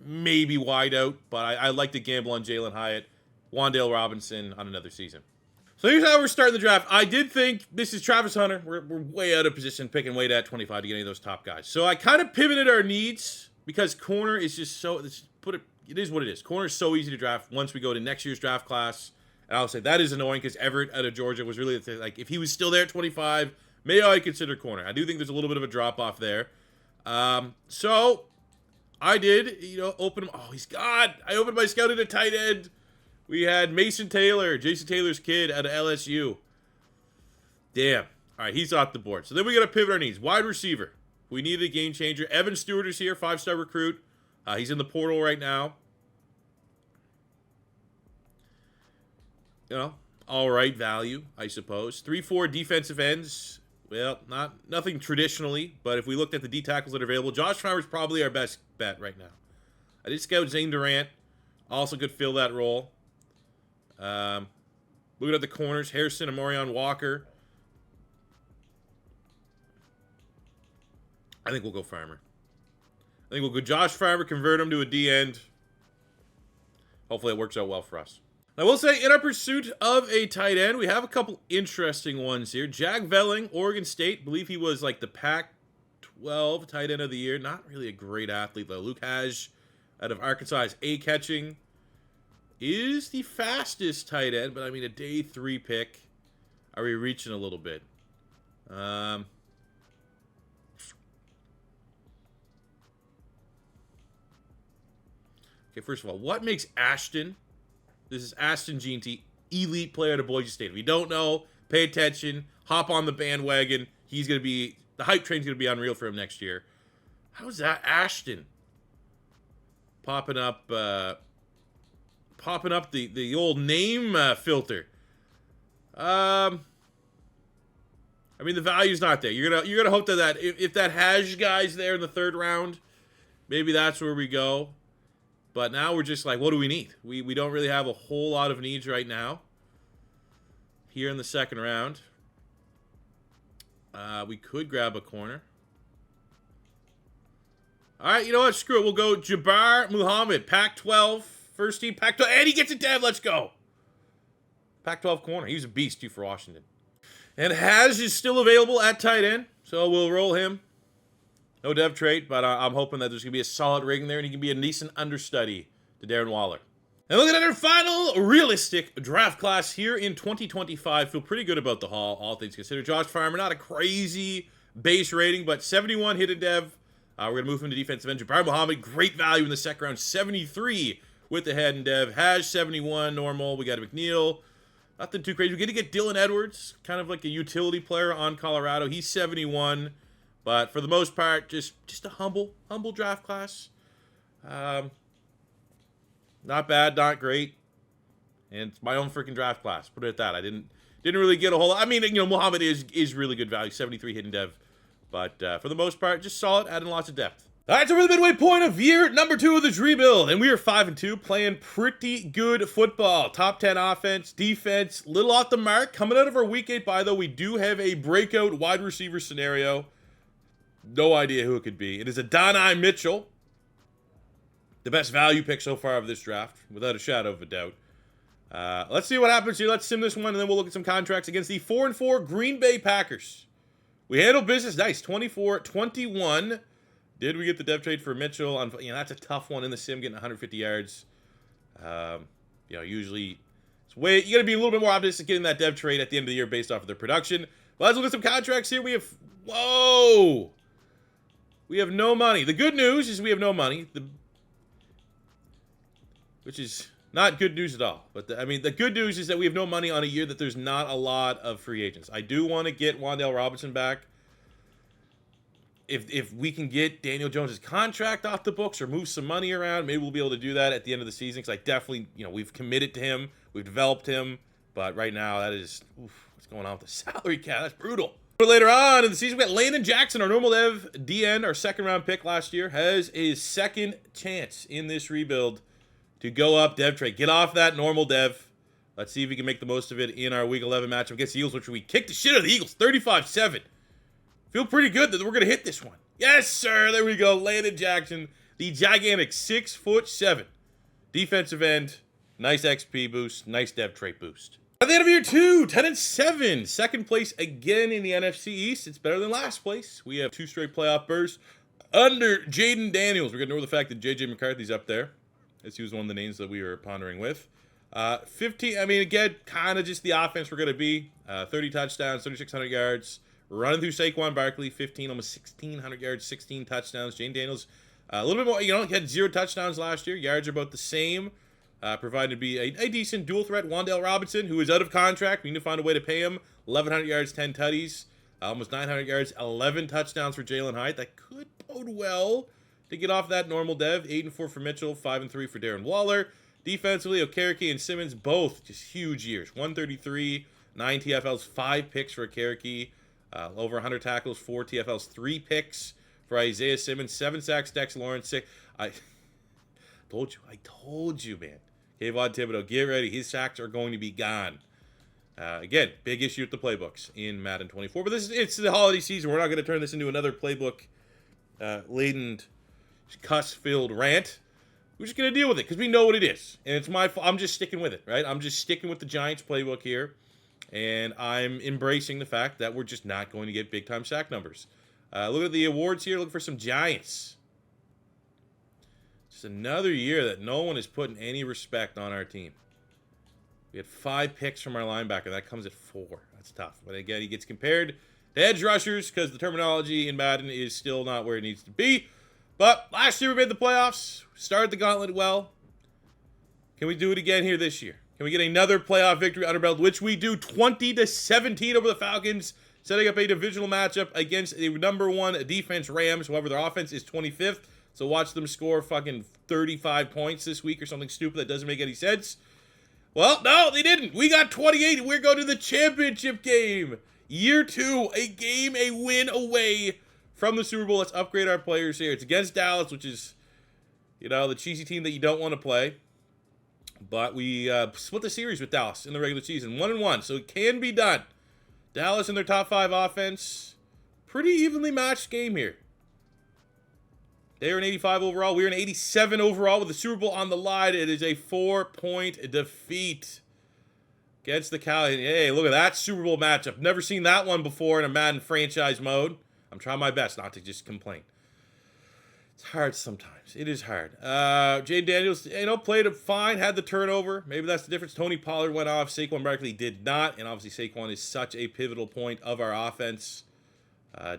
Speaker 1: Maybe wide out, but I like to gamble on Jalen Hyatt, Wan'Dale Robinson on another season. So here's how we're starting the draft. I did think this is Travis Hunter. We're way out of position, picking way at 25 to get any of those top guys. So I kind of pivoted our needs because corner is just so, it is what it is. Corner is so easy to draft once we go to next year's draft class. And I'll say that is annoying because Everett out of Georgia was really, like, if he was still there at 25, maybe I'd consider corner. I do think there's a little bit of a drop-off there. So I did, open him. Oh, he's gone. I opened my scout at a tight end. We had Mason Taylor, Jason Taylor's kid out of LSU. Damn. All right, he's off the board. So then we got to pivot our needs. Wide receiver. We needed a game changer. Evan Stewart is here, 5-star recruit. He's in the portal right now. All right value, I suppose. 3-4 defensive ends. Well, nothing traditionally, but if we looked at the D tackles that are available, Josh Farmer's probably our best bet right now. I did scout Zane Durant. Also could fill that role. Looking at the corners, Harrison and Morion Walker. I think we'll go Farmer. I think we'll go Josh Farmer, convert him to a D end. Hopefully it works out well for us. I will say, in our pursuit of a tight end, we have a couple interesting ones here. Jack Velling, Oregon State. Believe he was like the Pac-12 tight end of the year. Not really a great athlete, though. Luke Hage out of Arkansas is A-catching. Is the fastest tight end, but I mean, a day 3 pick. Are we reaching a little bit? Okay, first of all, what makes Ashton... This is Ashton Jeanty, elite player at Boise State. If you don't know, pay attention, hop on the bandwagon. He's going to be, the hype train's going to be unreal for him next year. How's that Ashton? Popping up the old name filter. I mean, the value's not there. You're gonna hope that if that Hage guy's there in the 3rd round, maybe that's where we go. But now we're just like, what do we need? We don't really have a whole lot of needs right now. Here in the 2nd round. We could grab a corner. All right, you know what? Screw it. We'll go Jabbar Muhammad, Pac-12, first team, Pac-12. And he gets it dev. Let's go. Pac-12 corner. He's a beast, too, for Washington. And Hage is still available at tight end, so we'll roll him. No dev trait, but I'm hoping that there's going to be a solid ring there and he can be a decent understudy to Darren Waller. And looking at our final realistic draft class here in 2025, feel pretty good about the haul, all things considered. Josh Farmer, not a crazy base rating, but 71 hidden dev. We're going to move him to defensive end. Jabbar Muhammad, great value in the 2nd round, 73 with the head and dev. Hage, 71, normal. We got a McNeil. Nothing too crazy. We're going to get Dylan Edwards, kind of like a utility player on Colorado. He's 71. But for the most part, just a humble draft class. Not bad, not great. And it's my own freaking draft class. Put it at that. I didn't really get a whole lot. I mean, Muhammad is really good value, 73 hidden dev. But for the most part, just solid, adding lots of depth. All right, so we're the midway point of year number 2 of this rebuild. And we are 5-2, playing pretty good football. Top 10 offense, defense, little off the mark. Coming out of our week 8 bye, though, we do have a breakout wide receiver scenario. No idea who it could be. It is Adonai Mitchell. The best value pick so far of this draft, without a shadow of a doubt. Let's see what happens here. Let's sim this one, and then we'll look at some contracts against the 4-4 Green Bay Packers. We handled business nice. 24-21. Did we get the dev trade for Mitchell? That's a tough one in the sim, getting 150 yards. Usually it's you got to be a little bit more optimistic getting that dev trade at the end of the year based off of their production. Well, let's look at some contracts here. We have we have no money. The good news is we have no money. Which is Not good news at all. But I mean, the good news is that we have no money on a year that there's not a lot of free agents. I do want to get Wan'Dale Robinson back. If we can get Daniel Jones' contract off the books or move some money around, maybe we'll be able to do that at the end of the season. Because I definitely, we've committed to him, we've developed him, but right now that is, what's going on with the salary cap? That's brutal. But later on in the season, we got Landon Jackson, our normal dev DN, our second-round pick last year, has his second chance in this rebuild to go up dev trade. Get off that normal dev. Let's see if we can make the most of it in our Week 11 matchup against the Eagles, which we kicked the shit out of the Eagles, 35-7. Feel pretty good that we're going to hit this one. Yes, sir. There we go. Landon Jackson, the gigantic 6'7" defensive end. Nice XP boost. Nice dev trait boost. At the end of year 2, 10-7. Second place again in the NFC East. It's better than last place. We have 2 straight playoff berths under Jayden Daniels. We're going to ignore the fact that J.J. McCarthy's up there, as he was one of the names that we were pondering with. 15, I mean, again, kind of just the offense we're going to be. 30 touchdowns, 3,600 yards. Running through Saquon Barkley, 15, almost 1,600 yards, 16 touchdowns. Jayden Daniels, a little bit more, he had 0 touchdowns last year. Yards are about the same. Provided to be a decent dual threat. Wan'Dale Robinson, who is out of contract. We need to find a way to pay him. 1,100 yards, 10 tutties. Almost 900 yards, 11 touchdowns for Jalen Hyatt. That could bode well to get off that normal dev. 8-4 for Mitchell, 5-3 for Darren Waller. Defensively, Okereke and Simmons, both just huge years. 133, 9 TFLs, 5 picks for Okereke. Over 100 tackles, 4 TFLs, 3 picks for Isaiah Simmons, 7 sacks, Dex Lawrence, 6. I told you, man. Kayvon Thibodeau, get ready. His sacks are going to be gone. Again, big issue with the playbooks in Madden 24. But it's the holiday season. We're not going to turn this into another playbook-laden, cuss-filled rant. We're just going to deal with it because we know what it is. And it's my fault. I'm just sticking with it, right? I'm just sticking with the Giants playbook here. And I'm embracing the fact that we're just not going to get big-time sack numbers. Look at the awards here. Look for some Giants. Just another year that no one is putting any respect on our team. We had 5 picks from our linebacker. That comes at 4. That's tough. But again, he gets compared to edge rushers because the terminology in Madden is still not where it needs to be. But last year we made the playoffs. Started the gauntlet well. Can we do it again here this year? Can we get another playoff victory under belt, which we do 20-17 over the Falcons, setting up a divisional matchup against the #1 defense Rams. However, their offense is 25th, so watch them score fucking 35 points this week or something stupid that doesn't make any sense. Well, no, they didn't. We got 28, and we're going to the championship game. Year 2, a win away from the Super Bowl. Let's upgrade our players here. It's against Dallas, which is, the cheesy team that you don't want to play. But we split the series with Dallas in the regular season. 1-1, so it can be done. Dallas in their top 5 offense. Pretty evenly matched game here. They are an 85 overall. We are an 87 overall with the Super Bowl on the line. It is a 4-point defeat against the Cowboys. Hey, look at that Super Bowl matchup. Never seen that one before in a Madden franchise mode. I'm trying my best not to just complain. It's hard sometimes. It is hard. Jayden Daniels, played it fine, had the turnover. Maybe that's the difference. Tony Pollard went off. Saquon Barkley did not. And obviously Saquon is such a pivotal point of our offense.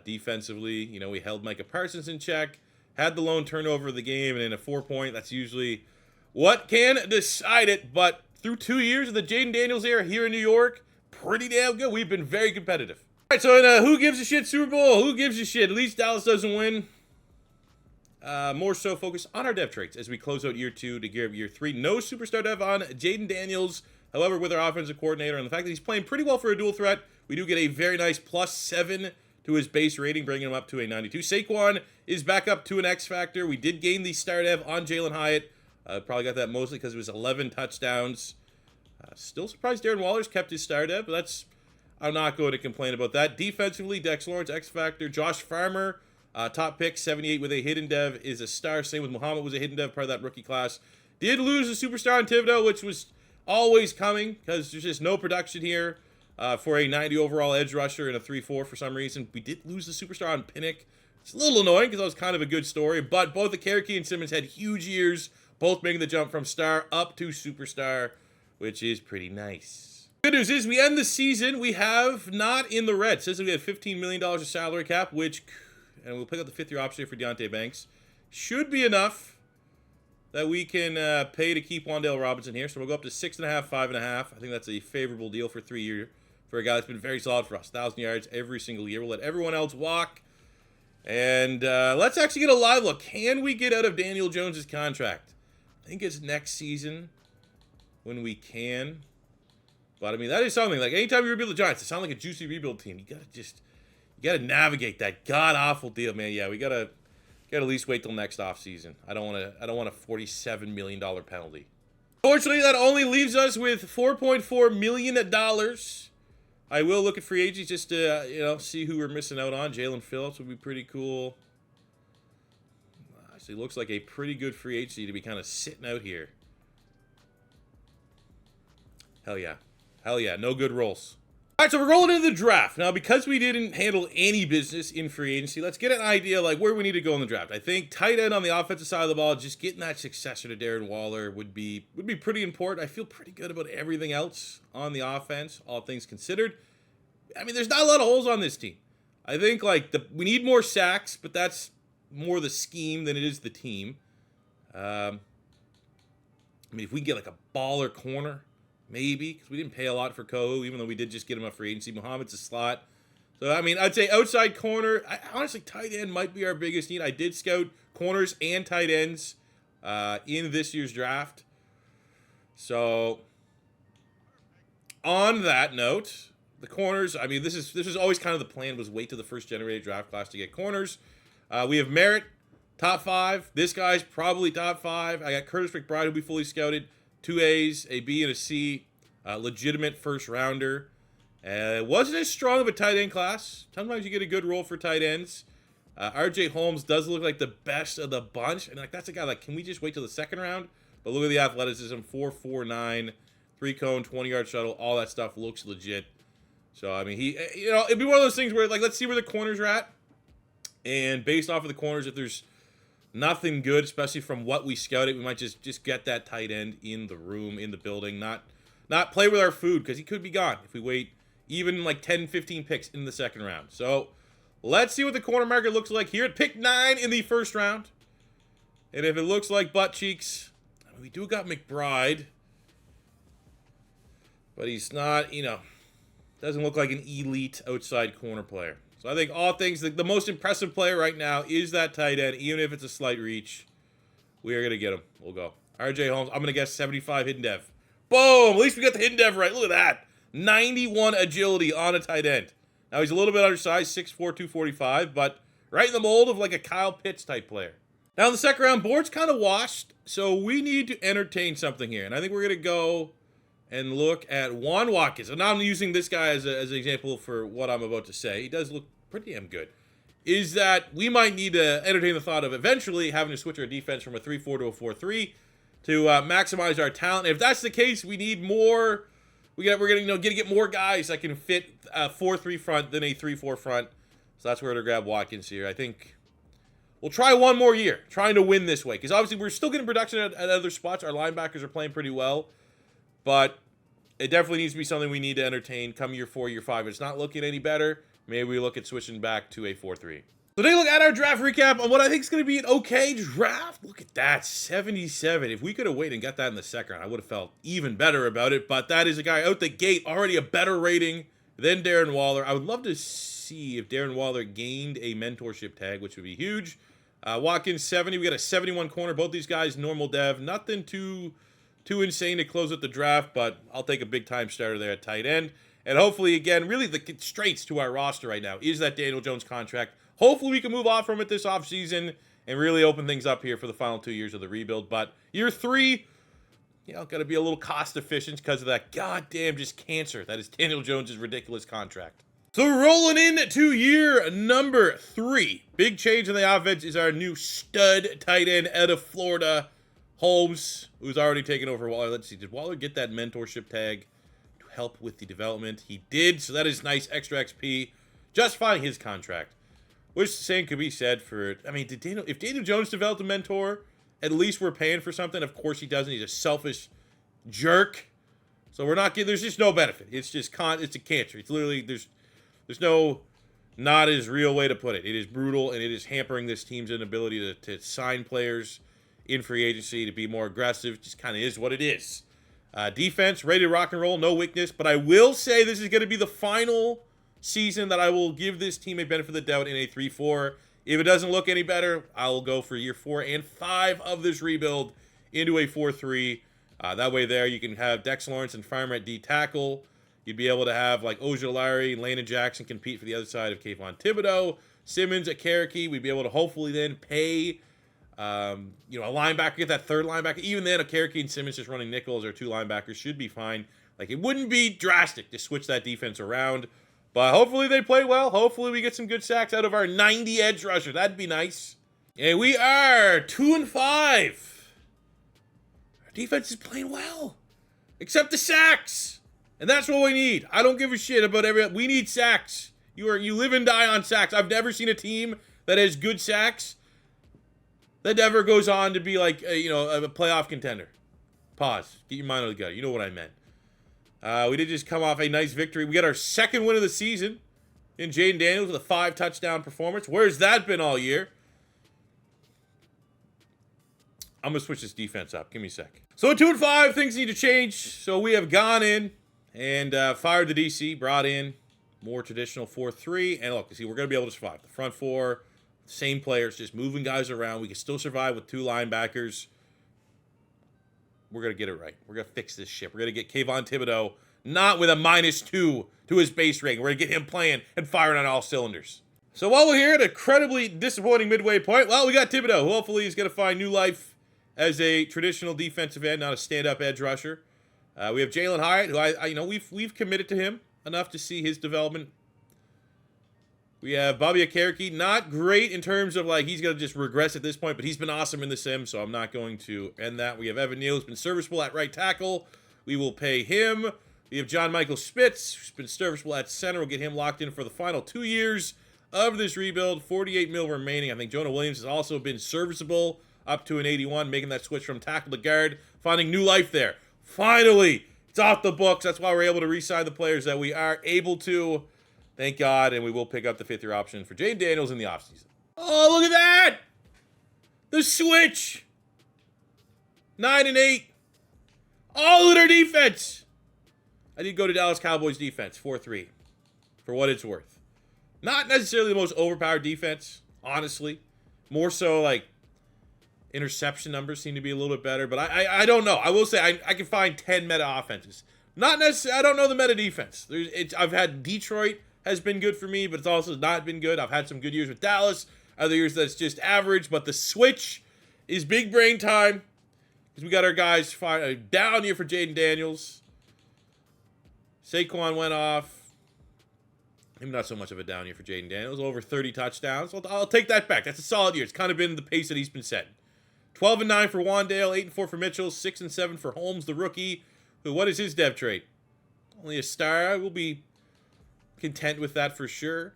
Speaker 1: Defensively, we held Micah Parsons in check. Had the lone turnover of the game. And in a 4-point, that's usually what can decide it. But through 2 years of the Jayden Daniels era here in New York, pretty damn good. We've been very competitive. All right, so in a who gives a shit Super Bowl, who gives a shit? At least Dallas doesn't win. More so focus on our dev traits as we close out year 2 to gear up year 3. No superstar dev on Jayden Daniels. However, with our offensive coordinator and the fact that he's playing pretty well for a dual threat, we do get a very nice +7 to his base rating, bringing him up to a 92. Saquon is back up to an X factor. We did gain the star dev on Jalen Hyatt. Probably got that mostly because it was 11 touchdowns. Still surprised Darren Waller's kept his star dev, but I'm not going to complain about that. Defensively, Dex Lawrence, X factor. Josh Farmer, top pick, 78 with a hidden dev, is a star. Same with Muhammad, was a hidden dev, part of that rookie class. Did lose a superstar on Thibodeau, which was always coming because there's just no production here for a 90 overall edge rusher and a 3-4 for some reason. We did lose the superstar on Pinnock. It's a little annoying because that was kind of a good story, but both the Okereke and Simmons had huge years, both making the jump from star up to superstar, which is pretty nice. Good news is we end the season. We have not in the red. It says that we have $15 million of salary cap, which, and we'll pick up the 5th-year option for Deontay Banks, should be enough that we can pay to keep Wan'Dale Robinson here. So we'll go up to 6.5, 5.5. I think that's a favorable deal for 3 years for a guy that's been very solid for us. 1,000 yards every single year. We'll let everyone else walk. And let's actually get a live look. Can we get out of Daniel Jones' contract? I think it's next season when we can. But I mean, that is something. Like, anytime you rebuild the Giants, it sounds like a juicy rebuild team. You gotta navigate that god awful deal, man. Yeah, we gotta at least wait till next offseason. I don't want a $47 million penalty. Fortunately, that only leaves us with $4.4 million. I will look at free agents just to see who we're missing out on. Jalen Phillips would be pretty cool. Actually, looks like a pretty good free agency to be kind of sitting out here. Hell yeah. Hell yeah. No good rolls. All right, so we're rolling into the draft. Now, because we didn't handle any business in free agency, let's get an idea like where we need to go in the draft. I think tight end on the offensive side of the ball, just getting that successor to Darren Waller would be pretty important. I feel pretty good about everything else on the offense, all things considered. I mean, there's not a lot of holes on this team. I think we need more sacks, but that's more the scheme than it is the team. I mean, if we get like a baller corner, maybe, because we didn't pay a lot for Kohu, even though we did just get him a free agency. Muhammad's a slot. So, I mean, I'd say outside corner. Honestly, tight end might be our biggest need. I did scout corners and tight ends in this year's draft. So, on that note, the corners, I mean, this is always kind of the plan, was wait till the first generated draft class to get corners. We have Merritt, top 5. This guy's probably top 5. I got Curtis McBride, who'll be fully scouted. 2 A's, a B, and a C. Legitimate first rounder. Wasn't as strong of a tight end class. Sometimes you get a good role for tight ends. RJ Holmes does look like the best of the bunch. And that's a guy like, can we just wait till the second round? But look at the athleticism, 4.49, 3-cone, 20-yard shuttle, all that stuff looks legit. So, I mean, it'd be one of those things where, like, let's see where the corners are at. And based off of the corners, if there's nothing good, especially from what we scouted, we might just get that tight end in the room, in the building, not play with our food, because he could be gone if we wait even like 10, 15 picks in the second round. So let's see what the corner market looks like here at pick 9 in the first round. And if it looks like butt cheeks, we do got McBride, but he's not, doesn't look like an elite outside corner player. So I think all things, the most impressive player right now is that tight end, even if it's a slight reach. We are going to get him. We'll go. RJ Holmes, I'm going to guess 75 hidden dev. Boom! At least we got the hidden dev right. Look at that. 91 agility on a tight end. Now he's a little bit undersized, 6'4", 245, but right in the mold of like a Kyle Pitts type player. Now in the second round, board's kind of washed, so we need to entertain something here. And I think we're going to go and look at Juan Watkins. And now I'm using this guy as an example for what I'm about to say. He does look pretty damn good. Is that we might need to entertain the thought of eventually having to switch our defense from a 3-4 to a 4-3 to maximize our talent. If that's the case, we need more. We're gonna get more guys that can fit a 4-3 front than a 3-4 front. So that's where we're gonna grab Watkins here. I think we'll try one more year trying to win this way, because obviously we're still getting production at other spots. Our linebackers are playing pretty well, but it definitely needs to be something we need to entertain come year 4, year 5. It's not looking any better. Maybe we look at switching back to a 4-3. So take a look at our draft recap on what I think is going to be an okay draft. Look at that, 77. If we could have waited and got that in the second round, I would have felt even better about it. But that is a guy out the gate, already a better rating than Darren Waller. I would love to see if Darren Waller gained a mentorship tag, which would be huge. Watkins, 70. We got a 71 corner. Both these guys, normal dev. Nothing too insane to close out the draft, but I'll take a big-time starter there at tight end. And hopefully, again, really the constraints to our roster right now is that Daniel Jones contract. Hopefully we can move off from it this offseason and really open things up here for the final 2 years of the rebuild. But year 3, got to be a little cost efficient because of that goddamn just cancer that is Daniel Jones' ridiculous contract. So rolling in to year number 3. Big change in the offense is our new stud tight end out of Florida, Holmes, who's already taken over Waller. Let's see, did Waller get that mentorship tag to help with the development? He did, so that is nice extra XP, justifying his contract. Which the same could be said for, I mean, if Daniel Jones developed a mentor, at least we're paying for something. Of course he doesn't. He's a selfish jerk. So we're not getting, there's just no benefit. It's just, it's a cancer. It's literally, there's no not as real way to put it. It is brutal, and it is hampering this team's inability to sign players in free agency to be more aggressive. Just kind of is what it is. Defense, ready to rock and roll, no weakness. But I will say this is going to be the final season that I will give this team a benefit of the doubt in a 3-4. If it doesn't look any better, I'll go for year 4 and 5 of this rebuild into a 4-3. That way there you can have Dex Lawrence and Farmer at D tackle. You'd be able to have like Ojulari, Landon Jackson compete for the other side of Kayvon Thibodeau. Simmons at Cherokee. We'd be able to hopefully then pay a linebacker, get that third linebacker. Even then, a Cherokee and Simmons just running nickels or 2 linebackers should be fine. Like, it wouldn't be drastic to switch that defense around. But hopefully they play well. Hopefully we get some good sacks out of our 90 edge rusher. That'd be nice. And we are 2-5. Our defense is playing well. Except the sacks. And that's what we need. I don't give a shit about we need sacks. You live and die on sacks. I've never seen a team that has good sacks that never goes on to be like a playoff contender. Pause. Get your mind on the gut. You know what I meant. We did just come off a nice victory. We got our second win of the season in Jayden Daniels with a 5-touchdown performance. Where's that been all year? I'm going to switch this defense up. Give me a sec. So at 2-5, things need to change. So we have gone in and fired the DC, brought in more traditional 4-3. And look, see, we're going to be able to survive. The front four, same players, just moving guys around. We can still survive with 2 linebackers. We're going to get it right. We're going to fix this shit. We're going to get Kayvon Thibodeau not with a -2 to his base rating. We're going to get him playing and firing on all cylinders. So while we're here at a incredibly disappointing midway point, well, we got Thibodeau, who hopefully is going to find new life as a traditional defensive end, not a stand-up edge rusher. We have Jalen Hyatt, who we've committed to him enough to see his development. We have Bobby Cherokee, not great in terms of like he's going to just regress at this point, but he's been awesome in the sim, so I'm not going to end that. We have Evan Neal, who's been serviceable at right tackle. We will pay him. We have John Michael Spitz, who's been serviceable at center. We'll get him locked in for the final 2 years of this rebuild. 48 mil remaining. I think Jonah Williams has also been serviceable up to an 81, making that switch from tackle to guard, finding new life there. Finally, it's off the books. That's why we're able to re-sign the players that we are able to. Thank God, and we will pick up the 5th-year option for Jayden Daniels in the offseason. Oh, look at that! The switch! 9-8. All in our defense! I did go to Dallas Cowboys defense, 4-3, for what it's worth. Not necessarily the most overpowered defense, honestly. More so, like, interception numbers seem to be a little bit better, but I don't know. I will say I can find 10 meta offenses. Not necessarily, I don't know the meta defense. I've had Detroit has been good for me, but it's also not been good. I've had some good years with Dallas, other years that's just average, but the switch is big brain time because we got our guys down here for Jayden Daniels. Saquon went off. Maybe not so much of a down year for Jayden Daniels, over 30 touchdowns. I'll take that back. That's a solid year. It's kind of been the pace that he's been setting. 12-9 for Wandale, 8-4 for Mitchell, 6-7 for Holmes, the rookie. What is his dev trait? Only a star. I will be content with that for sure.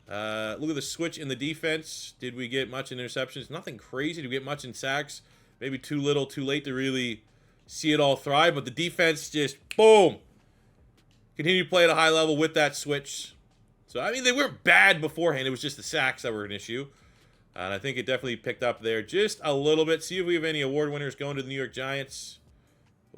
Speaker 1: Look at the switch in the defense. Did we get much in interceptions? Nothing crazy. Did we get much in sacks? Maybe too little, too late to really see it all thrive. But the defense just, boom. Continue to play at a high level with that switch. So, I mean, they weren't bad beforehand. It was just the sacks that were an issue. And I think it definitely picked up there just a little bit. See if we have any award winners going to the New York Giants.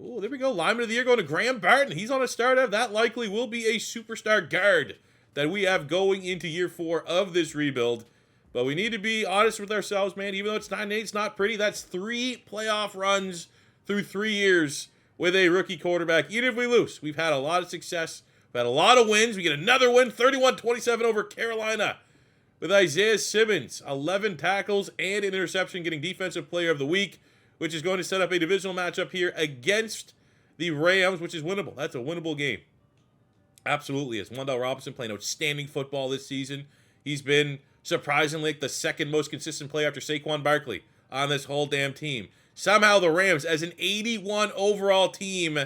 Speaker 1: Oh, there we go. Lineman of the year going to Graham Barton. He's on a startup. That likely will be a superstar guard that we have going into year 4 of this rebuild. But we need to be honest with ourselves, man. Even though it's 9-8, it's not pretty. That's 3 playoff runs through 3 years with a rookie quarterback. Even if we lose, we've had a lot of success. We've had a lot of wins. We get another win, 31-27 over Carolina with Isaiah Simmons. 11 tackles and an interception, getting Defensive Player of the Week, which is going to set up a divisional matchup here against the Rams, which is winnable. That's a winnable game. Absolutely. As Wandale Robinson playing outstanding football this season. He's been surprisingly the second most consistent player after Saquon Barkley on this whole damn team. Somehow the Rams, as an 81 overall team,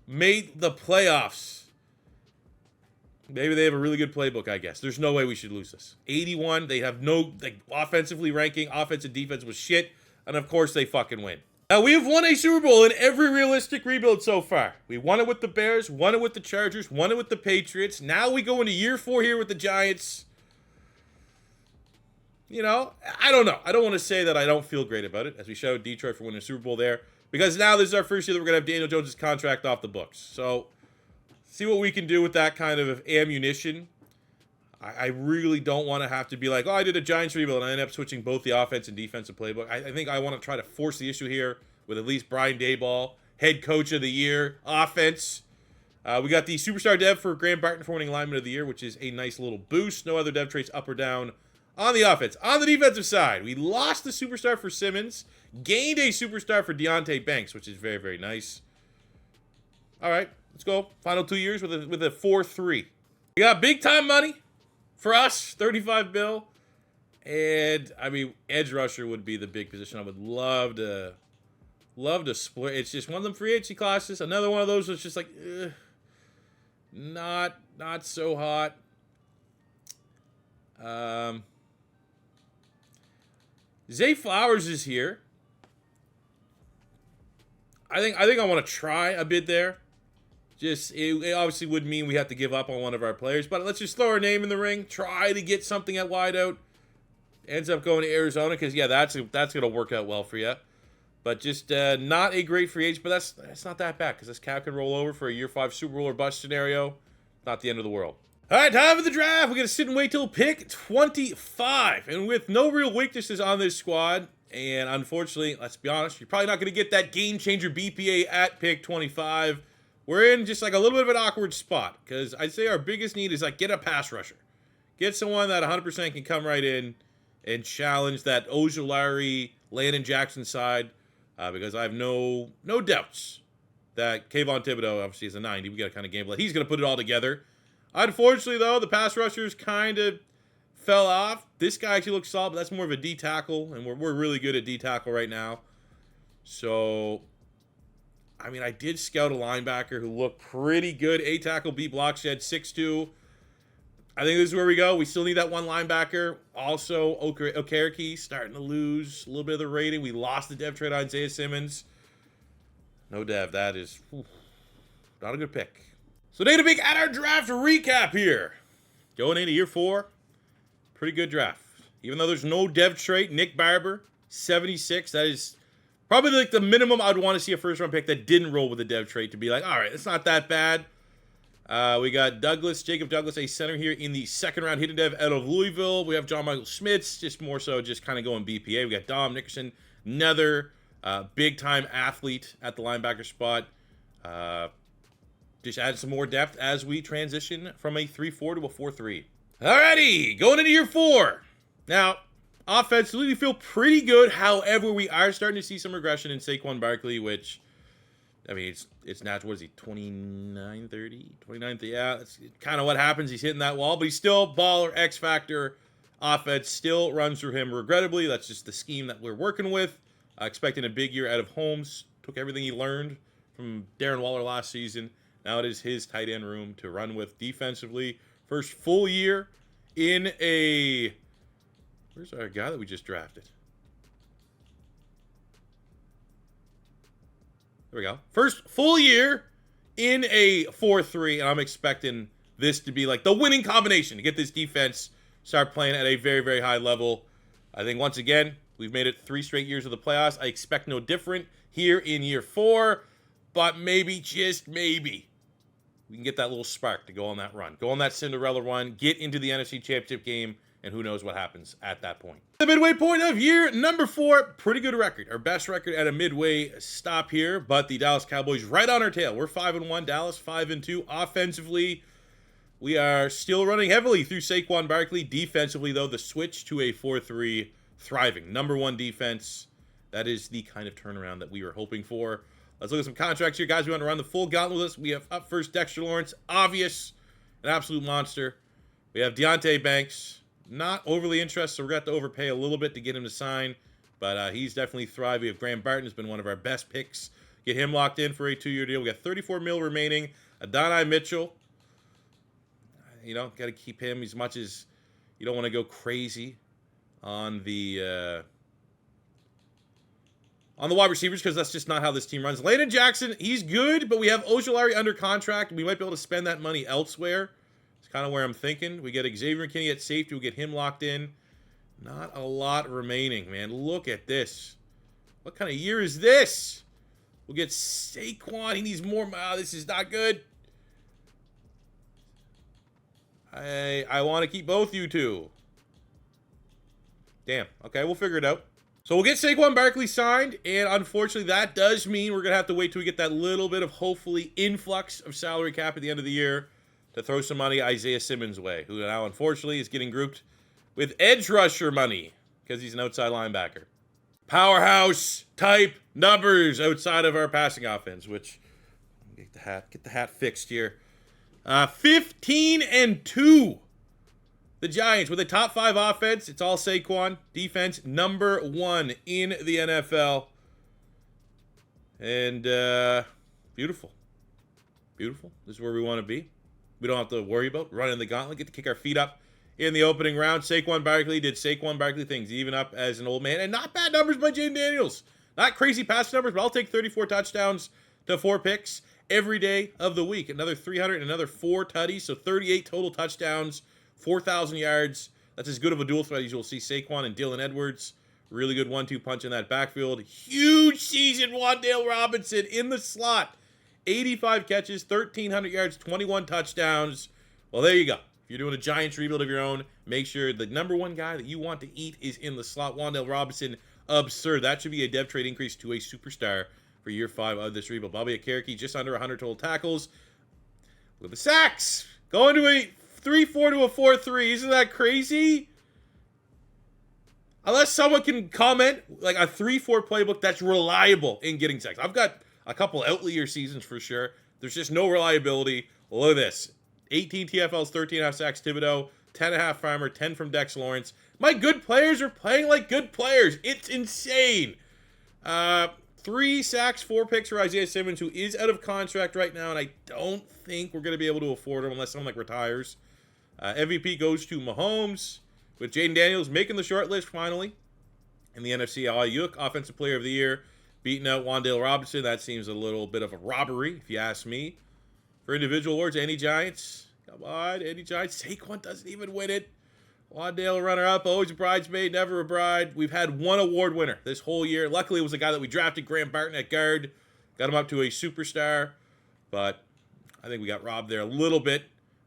Speaker 1: made the playoffs. Maybe they have a really good playbook, I guess. There's no way we should lose this. 81, they have no offensively ranking. Offense and defense was shit. And of course, they fucking win. Now, we have won a Super Bowl in every realistic rebuild so far. We won it with the Bears, won it with the Chargers, won it with the Patriots. Now we go into year 4 here with the Giants. you know, I don't know. I don't want to say that I don't feel great about it, as we showed Detroit for winning the Super Bowl there, because now this is our first year that we're going to have Daniel Jones' contract off the books. So, see what we can do with that kind of ammunition. I really don't want to have to be like, oh, I did a Giants rebuild and I end up switching both the offense and defensive playbook. I think I want to try to force the issue here with at least Brian Daboll, head coach of the year, offense. We got the superstar dev for Graham Barton for winning lineman of the year, which is a nice little boost. No other dev traits up or down on the offense. On the defensive side, we lost the superstar for Simmons, gained a superstar for Deontay Banks, which is very, very nice. All right, let's go. Final 2 years with a 4-3. We got big time money for us, 35 mil. And, I mean, edge rusher would be the big position. I would love to split. It's just one of them free agency classes. Another one of those that's just like, not so hot. Zay Flowers is here. I think I want to try a bid there. Just it obviously would mean we have to give up on one of our players, but let's just throw our name in the ring. Try to get something at wideout. Ends up going to Arizona because yeah, that's gonna work out well for you. But just not a great free agent, but that's not that bad because this cap can roll over for a year 5 Super Bowl or bust scenario. Not the end of the world. All right, time for the draft. We're gonna sit and wait till pick 25, and with no real weaknesses on this squad. And unfortunately, let's be honest, you're probably not going to get that game changer BPA at pick 25. We're in just like a little bit of an awkward spot because I'd say our biggest need is like get a pass rusher. Get someone that 100% can come right in and challenge that Ojulari, Landon Jackson side because I have no doubts that Kayvon Thibodeau obviously is a 90. We got a kind of game plan. He's going to put it all together. Unfortunately, though, the pass rushers kind of fell off. This guy actually looks solid, but that's more of a D tackle, and we're really good at D tackle right now. So, I mean, I did scout a linebacker who looked pretty good. A tackle, B block shed, 6'2". I think this is where we go. We still need that one linebacker. Also, Okereke starting to lose a little bit of the rating. We lost the dev trade on Isaiah Simmons. No dev. That is not a good pick. So, data big at our draft recap here. Going into year 4. Pretty good draft. Even though there's no dev trait, Nick Barber, 76. That is probably like the minimum I'd want to see a first-round pick that didn't roll with a dev trait to be like, all right, it's not that bad. We got Jacob Douglas, a center here in the second round, hidden dev out of Louisville. We have John Michael Schmitz, just more so just kind of going BPA. We got Dom Nickerson, another big-time athlete at the linebacker spot. Just add some more depth as we transition from a 3-4 to a 4-3. Alrighty, going into year 4. Now, offensively, we feel pretty good. However, we are starting to see some regression in Saquon Barkley, which, I mean, it's natural. What is he, 29, 30? 29, yeah, that's kind of what happens. He's hitting that wall, but he's still baller, X factor. Offense still runs through him regrettably. That's just the scheme that we're working with. Expecting a big year out of Holmes. Took everything he learned from Darren Waller last season. Now it is his tight end room to run with defensively. First full year in a... Where's our guy that we just drafted? There we go. First full year in a 4-3, and I'm expecting this to be like the winning combination to get this defense start playing at a very, very high level. I think once again, we've made it 3 straight years of the playoffs. I expect no different here in year 4, but maybe, just maybe, we can get that little spark to go on that run. Go on that Cinderella run, get into the NFC Championship game, and who knows what happens at that point. The midway point of year number 4, pretty good record. Our best record at a midway stop here, but the Dallas Cowboys right on our tail. We're 5-1, Dallas 5-2. Offensively, we are still running heavily through Saquon Barkley. Defensively, though, the switch to a 4-3, thriving. Number 1 defense. That is the kind of turnaround that we were hoping for. Let's look at some contracts here, guys. We want to run the full gauntlet with us. We have up first Dexter Lawrence, obvious, an absolute monster. We have Deontay Banks, not overly interested, so we're going to have to overpay a little bit to get him to sign, but he's definitely thrived. We have Graham Barton, has been one of our best picks. Get him locked in for a 2-year deal. We got 34 mil remaining. Adonai Mitchell, you know, got to keep him as much as you don't want to go crazy on the wide receivers, because that's just not how this team runs. Landon Jackson, he's good, but we have Ojulari under contract. We might be able to spend that money elsewhere. It's kind of where I'm thinking. We get Xavier McKinney at safety. We'll get him locked in. Not a lot remaining, man. Look at this. What kind of year is this? We'll get Saquon. He needs more. Oh, this is not good. I want to keep both you two. Damn. Okay, we'll figure it out. So we'll get Saquon Barkley signed, and unfortunately that does mean we're going to have to wait till we get that little bit of, hopefully, influx of salary cap at the end of the year to throw some money Isaiah Simmons' way, who now, unfortunately, is getting grouped with edge rusher money because he's an outside linebacker. Powerhouse type numbers outside of our passing offense, which, get the hat fixed here. 15-2. The Giants with a top 5 offense. It's all Saquon. Defense number 1 in the NFL. And beautiful. Beautiful. This is where we want to be. We don't have to worry about running the gauntlet. Get to kick our feet up in the opening round. Saquon Barkley did Saquon Barkley things, even up as an old man. And not bad numbers by Jayden Daniels. Not crazy pass numbers, but I'll take 34 touchdowns to 4 picks every day of the week. Another 300 and another 4 tutties, so 38 total touchdowns, 4,000 yards. That's as good of a dual threat as you'll see Saquon and Dylan Edwards. Really good 1-2 punch in that backfield. Huge season, Wan'Dale Robinson in the slot. 85 catches, 1,300 yards, 21 touchdowns. Well, there you go. If you're doing a Giants rebuild of your own, make sure the number 1 guy that you want to eat is in the slot. Wan'Dale Robinson, absurd. That should be a dev trade increase to a superstar for year 5 of this rebuild. Bobby Akereke, just under 100 total tackles. Look at the sacks. Going to a 3-4 to a 4-3. Isn't that crazy? Unless someone can comment like a 3-4 playbook that's reliable in getting sacks. I've got a couple outlier seasons for sure. There's just no reliability. Look at this. 18 TFLs, 13.5 sacks Thibodeau, 10.5 Farmer, 10 from Dex Lawrence. My good players are playing like good players. It's insane. 3 sacks, 4 picks for Isaiah Simmons, who is out of contract right now, and I don't think we're going to be able to afford him unless someone like retires. MVP goes to Mahomes, with Jayden Daniels making the short list finally. In the NFC, Ayuk, Offensive Player of the Year, beating out Wan'Dale Robinson. That seems a little bit of a robbery, if you ask me. For individual awards, any Giants? Come on, any Giants? Saquon doesn't even win it. Wan'Dale, runner-up, always a bridesmaid, never a bride. We've had 1 award winner this whole year. Luckily, it was a guy that we drafted, Graham Barton, at guard. Got him up to a superstar. But I think we got robbed there a little bit.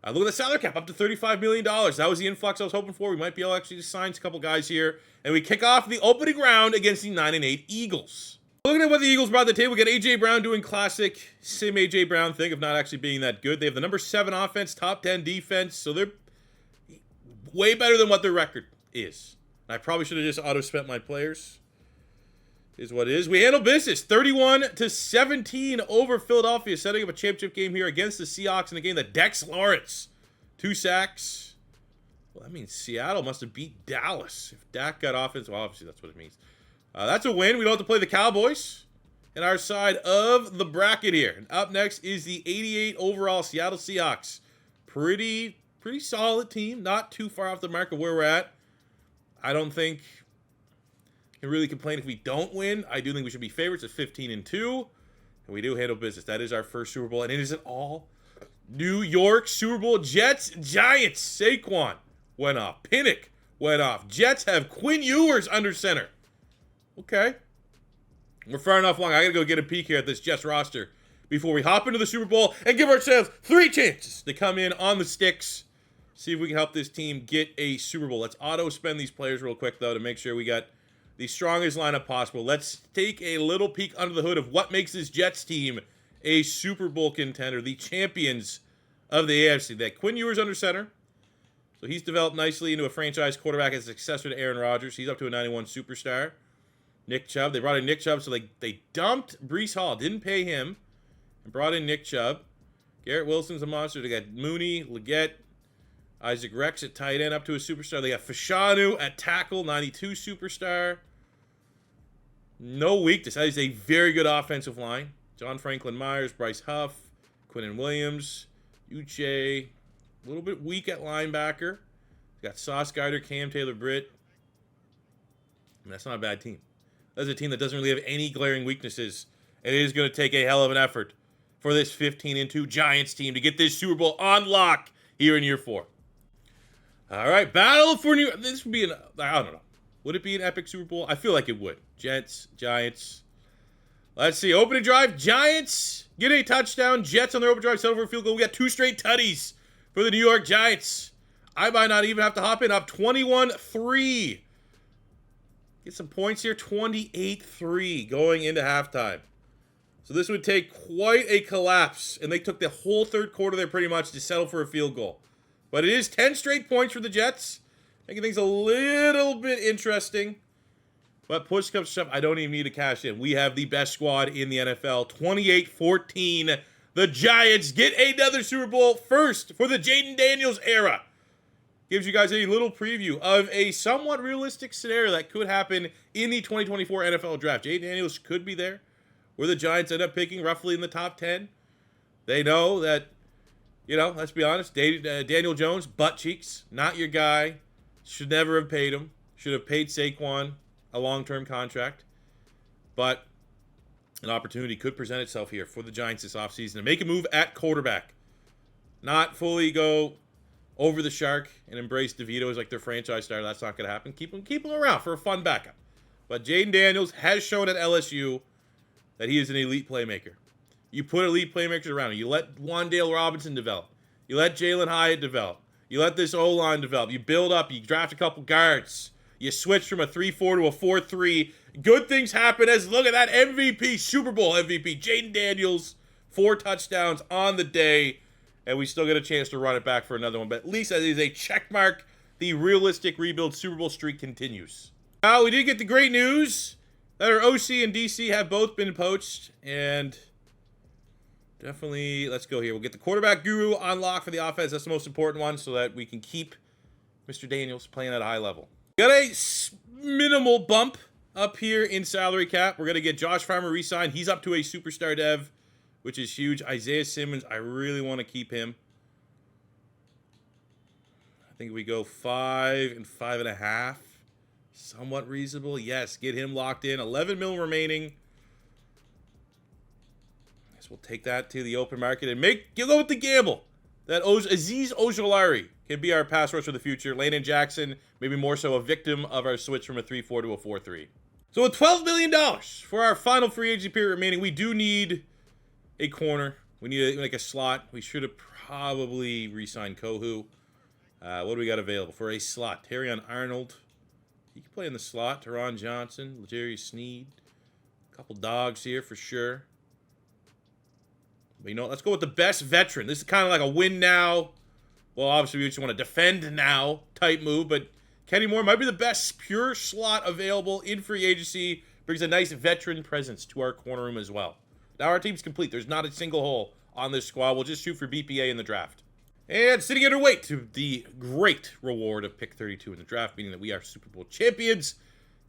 Speaker 1: Look at the salary cap, up to $35 million. That was the influx I was hoping for. We might be able to actually just sign a couple guys here. And we kick off the opening round against the 9-8 Eagles. Looking at what the Eagles brought to the table, we got A.J. Brown doing classic sim A.J. Brown thing of not actually being that good. They have the number 7 offense, top 10 defense, so they're way better than what their record is. And I probably should have just auto-spent my players. Is what it is. We handle business. 31-17 over Philadelphia, setting up a championship game here against the Seahawks in a game that Dex Lawrence. 2 sacks. Well, that means Seattle must have beat Dallas. If Dak got offense, well, obviously that's what it means. That's a win. We don't have to play the Cowboys in our side of the bracket here. And up next is the 88 overall Seattle Seahawks. Pretty solid team. Not too far off the mark of where we're at. I don't think I can really complain if we don't win. I do think we should be favorites at 15-2. And we do handle business. That is our first Super Bowl. And it is an all New York Super Bowl. Jets, Giants. Saquon went off. Pinnock went off. Jets have Quinn Ewers under center. Okay. We're far enough along. I got to go get a peek here at this Jets roster before we hop into the Super Bowl and give ourselves 3 chances to come in on the sticks. See if we can help this team get a Super Bowl. Let's auto-spend these players real quick, though, to make sure we got the strongest lineup possible. Let's take a little peek under the hood of what makes this Jets team a Super Bowl contender, the champions of the AFC. That Quinn Ewers under center. So he's developed nicely into a franchise quarterback as a successor to Aaron Rodgers. He's up to a 91 superstar. Nick Chubb. They brought in Nick Chubb, so they dumped Breece Hall. Didn't pay him. And brought in Nick Chubb. Garrett Wilson's a monster. They got Mooney, Leggett, Isaac Rex at tight end, up to a superstar. They got Fashanu at tackle, 92 superstar. No weakness. That is a very good offensive line. John Franklin Myers, Bryce Huff, Quinnen Williams, Uche. A little bit weak at linebacker. They got Sauce Gardner, Cam Taylor-Britt. That's not a bad team. That's a team that doesn't really have any glaring weaknesses. And it is going to take a hell of an effort for this 15-2 Giants team to get this Super Bowl on lock here in year 4. All right, battle for New. This would be an. I don't know. Would it be an epic Super Bowl? I feel like it would. Jets, Giants. Let's see. Opening drive. Giants get a touchdown. Jets on their open drive settle for a field goal. We got 2 straight tutties for the New York Giants. I might not even have to hop in. Up 21-3. Get some points here. 28-3 going into halftime. So this would take quite a collapse. And they took the whole third quarter there pretty much to settle for a field goal. But it is 10 straight points for the Jets. Making things a little bit interesting. But push comes to shove, I don't even need to cash in. We have the best squad in the NFL. 28-14. The Giants get another Super Bowl first for the Jayden Daniels era. Gives you guys a little preview of a somewhat realistic scenario that could happen in the 2024 NFL Draft. Jayden Daniels could be there, where the Giants end up picking roughly in the top 10. They know that, you know, let's be honest, Daniel Jones, butt cheeks, not your guy. Should never have paid him. Should have paid Saquon a long-term contract. But an opportunity could present itself here for the Giants this offseason to make a move at quarterback. Not fully go over the shark and embrace DeVito as like their franchise starter. That's not going to happen. Keep him around for a fun backup. But Jayden Daniels has shown at LSU that he is an elite playmaker. You put elite playmakers around him. You let Wan'Dale Robinson develop. You let Jalen Hyatt develop. You let this O-line develop. You build up. You draft a couple guards. You switch from a 3-4 to a 4-3. Good things happen as look at that MVP, Super Bowl MVP, Jayden Daniels. 4 touchdowns on the day. And we still get a chance to run it back for another one. But at least that is a check mark. The realistic rebuild Super Bowl streak continues. Now, we did get the great news that our OC and DC have both been poached. And definitely, let's go here. We'll get the quarterback guru on lock for the offense. That's the most important one so that we can keep Mr. Daniels playing at a high level. Got a minimal bump up here in salary cap. We're going to get Josh Farmer re-signed. He's up to a superstar dev, which is huge. Isaiah Simmons, I really want to keep him. I think we go 5 and 5.5. Somewhat reasonable. Yes, get him locked in. 11 mil remaining. We'll take that to the open market and go with the gamble that Azeez Ojulari can be our pass rush of the future. Landon Jackson, maybe more so a victim of our switch from a 3-4 to a 4-3. So with $12 million for our final free agency period remaining, we do need a corner. We need like a slot. We should have probably re-signed Kohu. What do we got available for a slot? Terrion Arnold. He can play in the slot. Teron Johnson, L'Jarius Sneed. A couple dogs here for sure. But you know, let's go with the best veteran. This is kind of like a win now. Well, obviously, we just want to defend now type move. But Kenny Moore might be the best pure slot available in free agency. Brings a nice veteran presence to our corner room as well. Now our team's complete. There's not a single hole on this squad. We'll just shoot for BPA in the draft. And sitting underweight to the great reward of pick 32 in the draft, meaning that we are Super Bowl champions.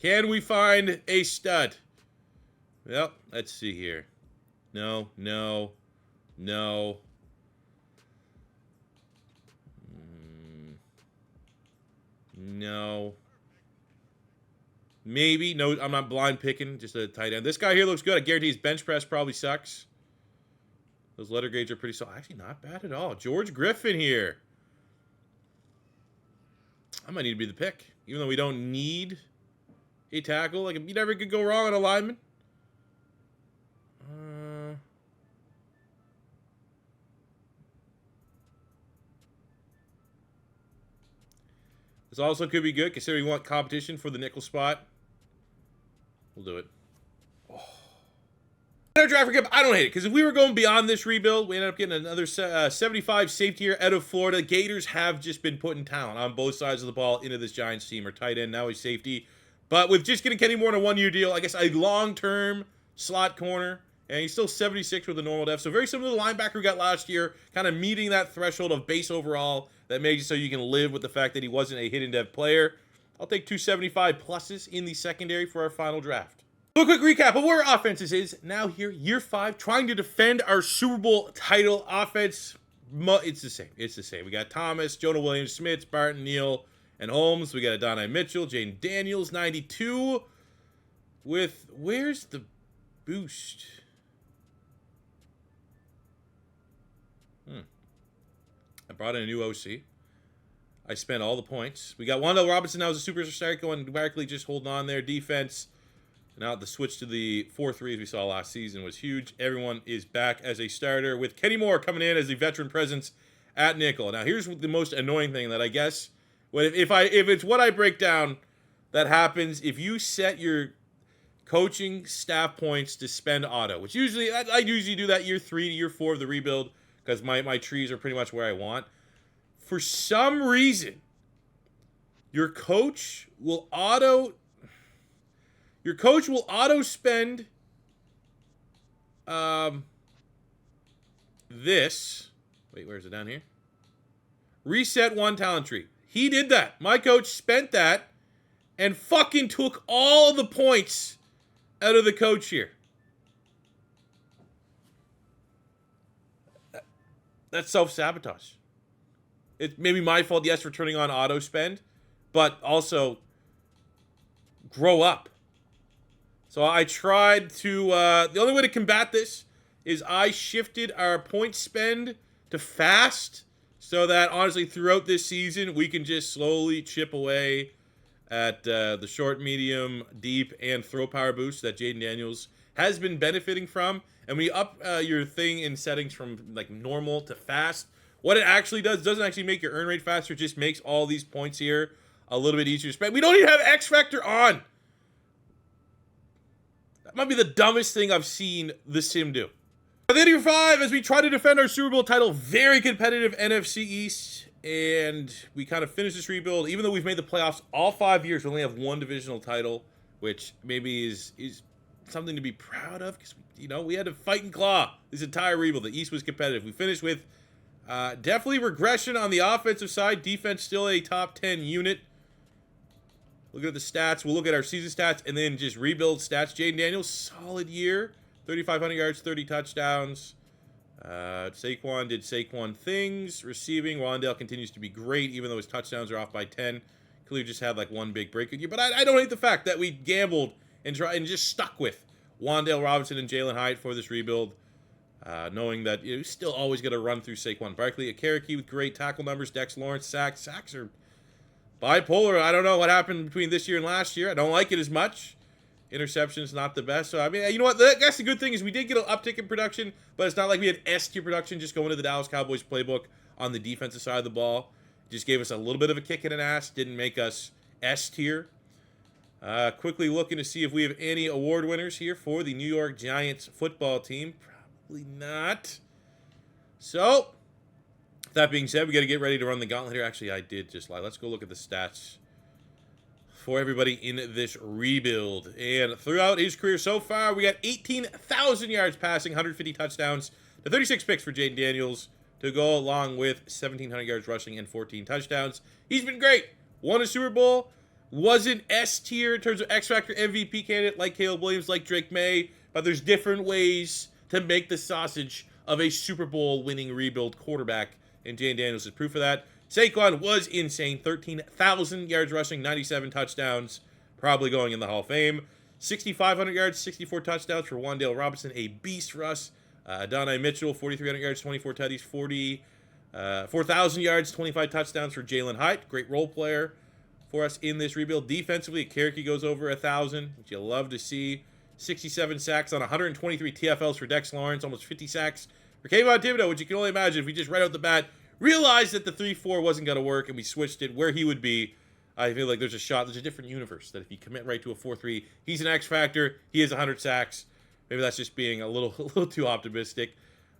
Speaker 1: Can we find a stud? Well, let's see here. No. No. Maybe. No, I'm not blind picking. Just a tight end. This guy here looks good. I guarantee his bench press probably sucks. Those letter grades are pretty solid. Actually, not bad at all. George Griffin here. I might need to be the pick. Even though we don't need a tackle. Like, you never could go wrong on a lineman. This also could be good, considering we want competition for the nickel spot. We'll do it. Our draft recap, I don't hate it, because if we were going beyond this rebuild, we ended up getting another 75 safety here out of Florida. Gators have just been putting talent on both sides of the ball into this Giants team, or tight end, now he's safety. But with just getting Kenny Moore on a one-year deal, I guess a long-term slot corner, and he's still 76 with a normal def. So very similar to the linebacker we got last year, kind of meeting that threshold of base overall that makes it so you can live with the fact that he wasn't a hidden dev player. I'll take 275 pluses in the secondary for our final draft. So a quick recap of where our offenses is now here, year 5, trying to defend our Super Bowl title offense. It's the same. We got Thomas, Jonah Williams, Smith, Barton, Neal, and Holmes. We got Adonai Mitchell, Jayden Daniels, 92. With, where's the boost? I brought in a new OC. I spent all the points. We got Wan'Dale Robinson now as a superstar going numerically, just holding on there. Defense. Now the switch to the 4-3 as we saw last season was huge. Everyone is back as a starter with Kenny Moore coming in as the veteran presence at nickel. Now here's the most annoying thing that I guess if it's what I break down that happens if you set your coaching staff points to spend auto, which usually I usually do that year 3 to year 4 of the rebuild because my trees are pretty much where I want. For some reason, your coach will auto spend this. Wait, where is it down here? Reset one talent tree. He did that. My coach spent that and fucking took all the points out of the coach here. That's self-sabotage. It may be my fault, yes, for turning on auto spend, but also grow up. So I tried to, the only way to combat this is I shifted our point spend to fast so that, honestly, throughout this season, we can just slowly chip away at the short, medium, deep, and throw power boost that Jayden Daniels has been benefiting from. And when you up your thing in settings from like normal to fast, what it actually doesn't actually make your earn rate faster. It just makes all these points here a little bit easier to spend. We don't even have X Factor on. That might be the dumbest thing I've seen the sim do. At the end of year 5, as we try to defend our Super Bowl title, very competitive NFC East. And we kind of finished this rebuild. Even though we've made the playoffs all 5 years, we only have one divisional title, which maybe is something to be proud of because we had to fight and claw this entire rebuild. The East was competitive. We finished with definitely regression on the offensive side. Defense still a top 10 unit. Look at the stats. We'll look at our season stats and then just rebuild stats. Jayden Daniels, solid year. 3,500 yards, 30 touchdowns. Saquon did Saquon things. Receiving, Wan'Dale continues to be great, even though his touchdowns are off by 10. Clearly just had like one big break year. But I don't hate the fact that we gambled and just stuck with Wan'Dale Robinson and Jalen Hyatt for this rebuild. Knowing that you're still always going to run through Saquon Barkley. A Cherokee with great tackle numbers. Dex Lawrence, sacks. Sacks are bipolar. I don't know what happened between this year and last year. I don't like it as much. Interceptions, not the best. So, I mean, you know what? I guess the good thing is we did get an uptick in production, but it's not like we had S-tier production just going to the Dallas Cowboys playbook on the defensive side of the ball. Just gave us a little bit of a kick in the ass. Didn't make us S-tier. Quickly looking to see if we have any award winners here for the New York Giants football team. Probably not. So, that being said, we got to get ready to run the gauntlet here. Actually, I did just lie. Let's go look at the stats for everybody in this rebuild. And throughout his career so far, we got 18,000 yards passing, 150 touchdowns, to 36 picks for Jayden Daniels to go along with 1,700 yards rushing and 14 touchdowns. He's been great. Won a Super Bowl. Wasn't S-tier in terms of X-Factor MVP candidate like Caleb Williams, like Drake May, but there's different ways to make the sausage of a Super Bowl winning rebuild quarterback, and Jayden Daniels is proof of that. Saquon was insane. 13,000 yards rushing, 97 touchdowns. Probably going in the Hall of Fame. 6,500 yards, 64 touchdowns for Wan'Dale Robinson. A beast for us. Adonai Mitchell, 4,300 yards, 24 tutties. 4,000 yards, 25 touchdowns for Jalen Hyatt. Great role player for us in this rebuild. Defensively, Cherokee goes over 1,000, which you love to see. 67 sacks on 123 TFLs for Dex Lawrence. Almost 50 sacks for Kayvon Thibodeau, which you can only imagine if we just right out the bat realized that the 3-4 wasn't going to work and we switched it where he would be. I feel like there's a different universe that if you commit right to a 4-3, he's an X factor. He has 100 sacks. Maybe that's just being a little too optimistic.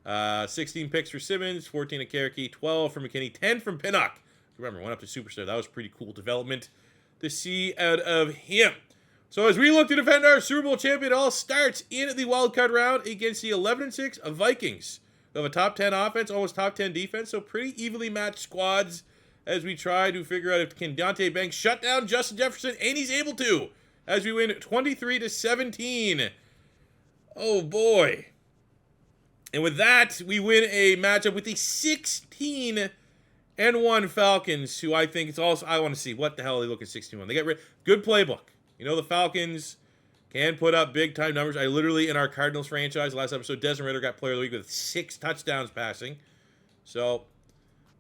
Speaker 1: 16 picks for Simmons, 14 at Cherokee, 12 from McKinney, 10 from Pinnock. Remember, went up to superstar. That was pretty cool development to see out of him. So as we look to defend our Super Bowl champion, it all starts in the wildcard round against the 11-6 Vikings. We have a top 10 offense, almost top 10 defense, so pretty evenly matched squads as we try to figure out if can Deonte Banks shut down Justin Jefferson, and he's able to, as we win 23-17. Oh boy. And with that, we win a matchup with the 16-1 Falcons, who I think it's also, I want to see what the hell are they looking 16-1. They got good playbook. You know, the Falcons can put up big-time numbers. I literally, in our Cardinals franchise, last episode, Desmond Ridder got Player of the Week with 6 touchdowns passing. So,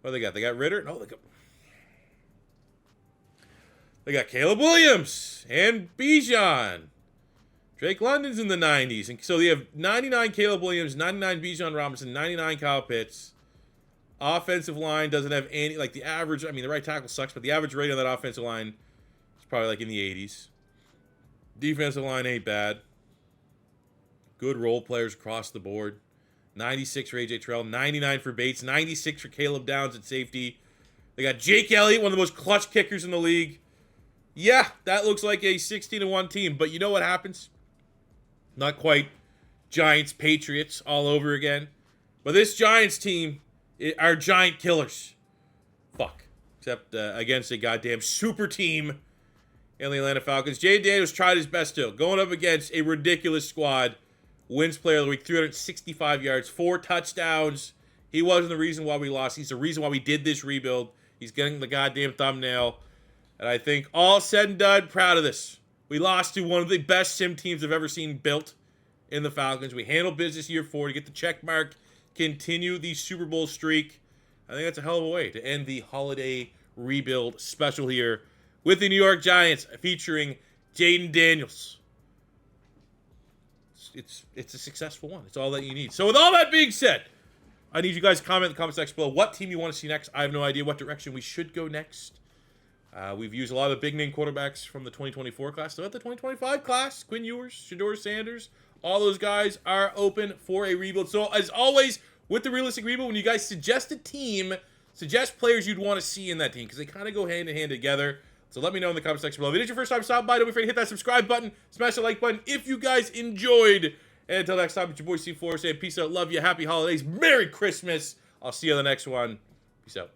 Speaker 1: what do they got? They got Ridder? No, they got... They got Caleb Williams and Bijan. Drake London's in the 90s. And so they have 99 Caleb Williams, 99 Bijan Robinson, 99 Kyle Pitts. Offensive line doesn't have any, like the average, I mean, the right tackle sucks, but the average rating on that offensive line is probably like in the 80s. Defensive line ain't bad. Good role players across the board. 96 for AJ Terrell, 99 for Bates, 96 for Caleb Downs at safety. They got Jake Elliott, one of the most clutch kickers in the league. Yeah, that looks like a 16-1 team, but you know what happens? Not quite Giants, Patriots all over again. But this Giants team are giant killers. Fuck. Except against a goddamn super team in the Atlanta Falcons. Jayden Daniels tried his best to. Going up against a ridiculous squad. Wins player of the week, 365 yards, 4 touchdowns. He wasn't the reason why we lost. He's the reason why we did this rebuild. He's getting the goddamn thumbnail. And I think all said and done, proud of this. We lost to one of the best sim teams I've ever seen built in the Falcons. We handled business year 4 to get the check mark, continue the Super Bowl streak. I think that's a hell of a way to end the holiday rebuild special here with the New York Giants featuring Jayden Daniels. It's a successful one. It's all that you need. So with all that being said, I need you guys to comment in the comment section below what team you want to see next. I have no idea what direction we should go next. We've used a lot of the big-name quarterbacks from the 2024 class. So at the 2025 class, Quinn Ewers, Shedeur Sanders, all those guys are open for a rebuild. So as always, with the realistic rebuild, when you guys suggest a team, suggest players you'd want to see in that team because they kind of go hand-in-hand together. So let me know in the comment section below. If it is your first time stopping by, don't be afraid to hit that subscribe button, smash the like button if you guys enjoyed. And until next time, it's your boy C4 saying peace out, love you, happy holidays, Merry Christmas. I'll see you on the next one. Peace out.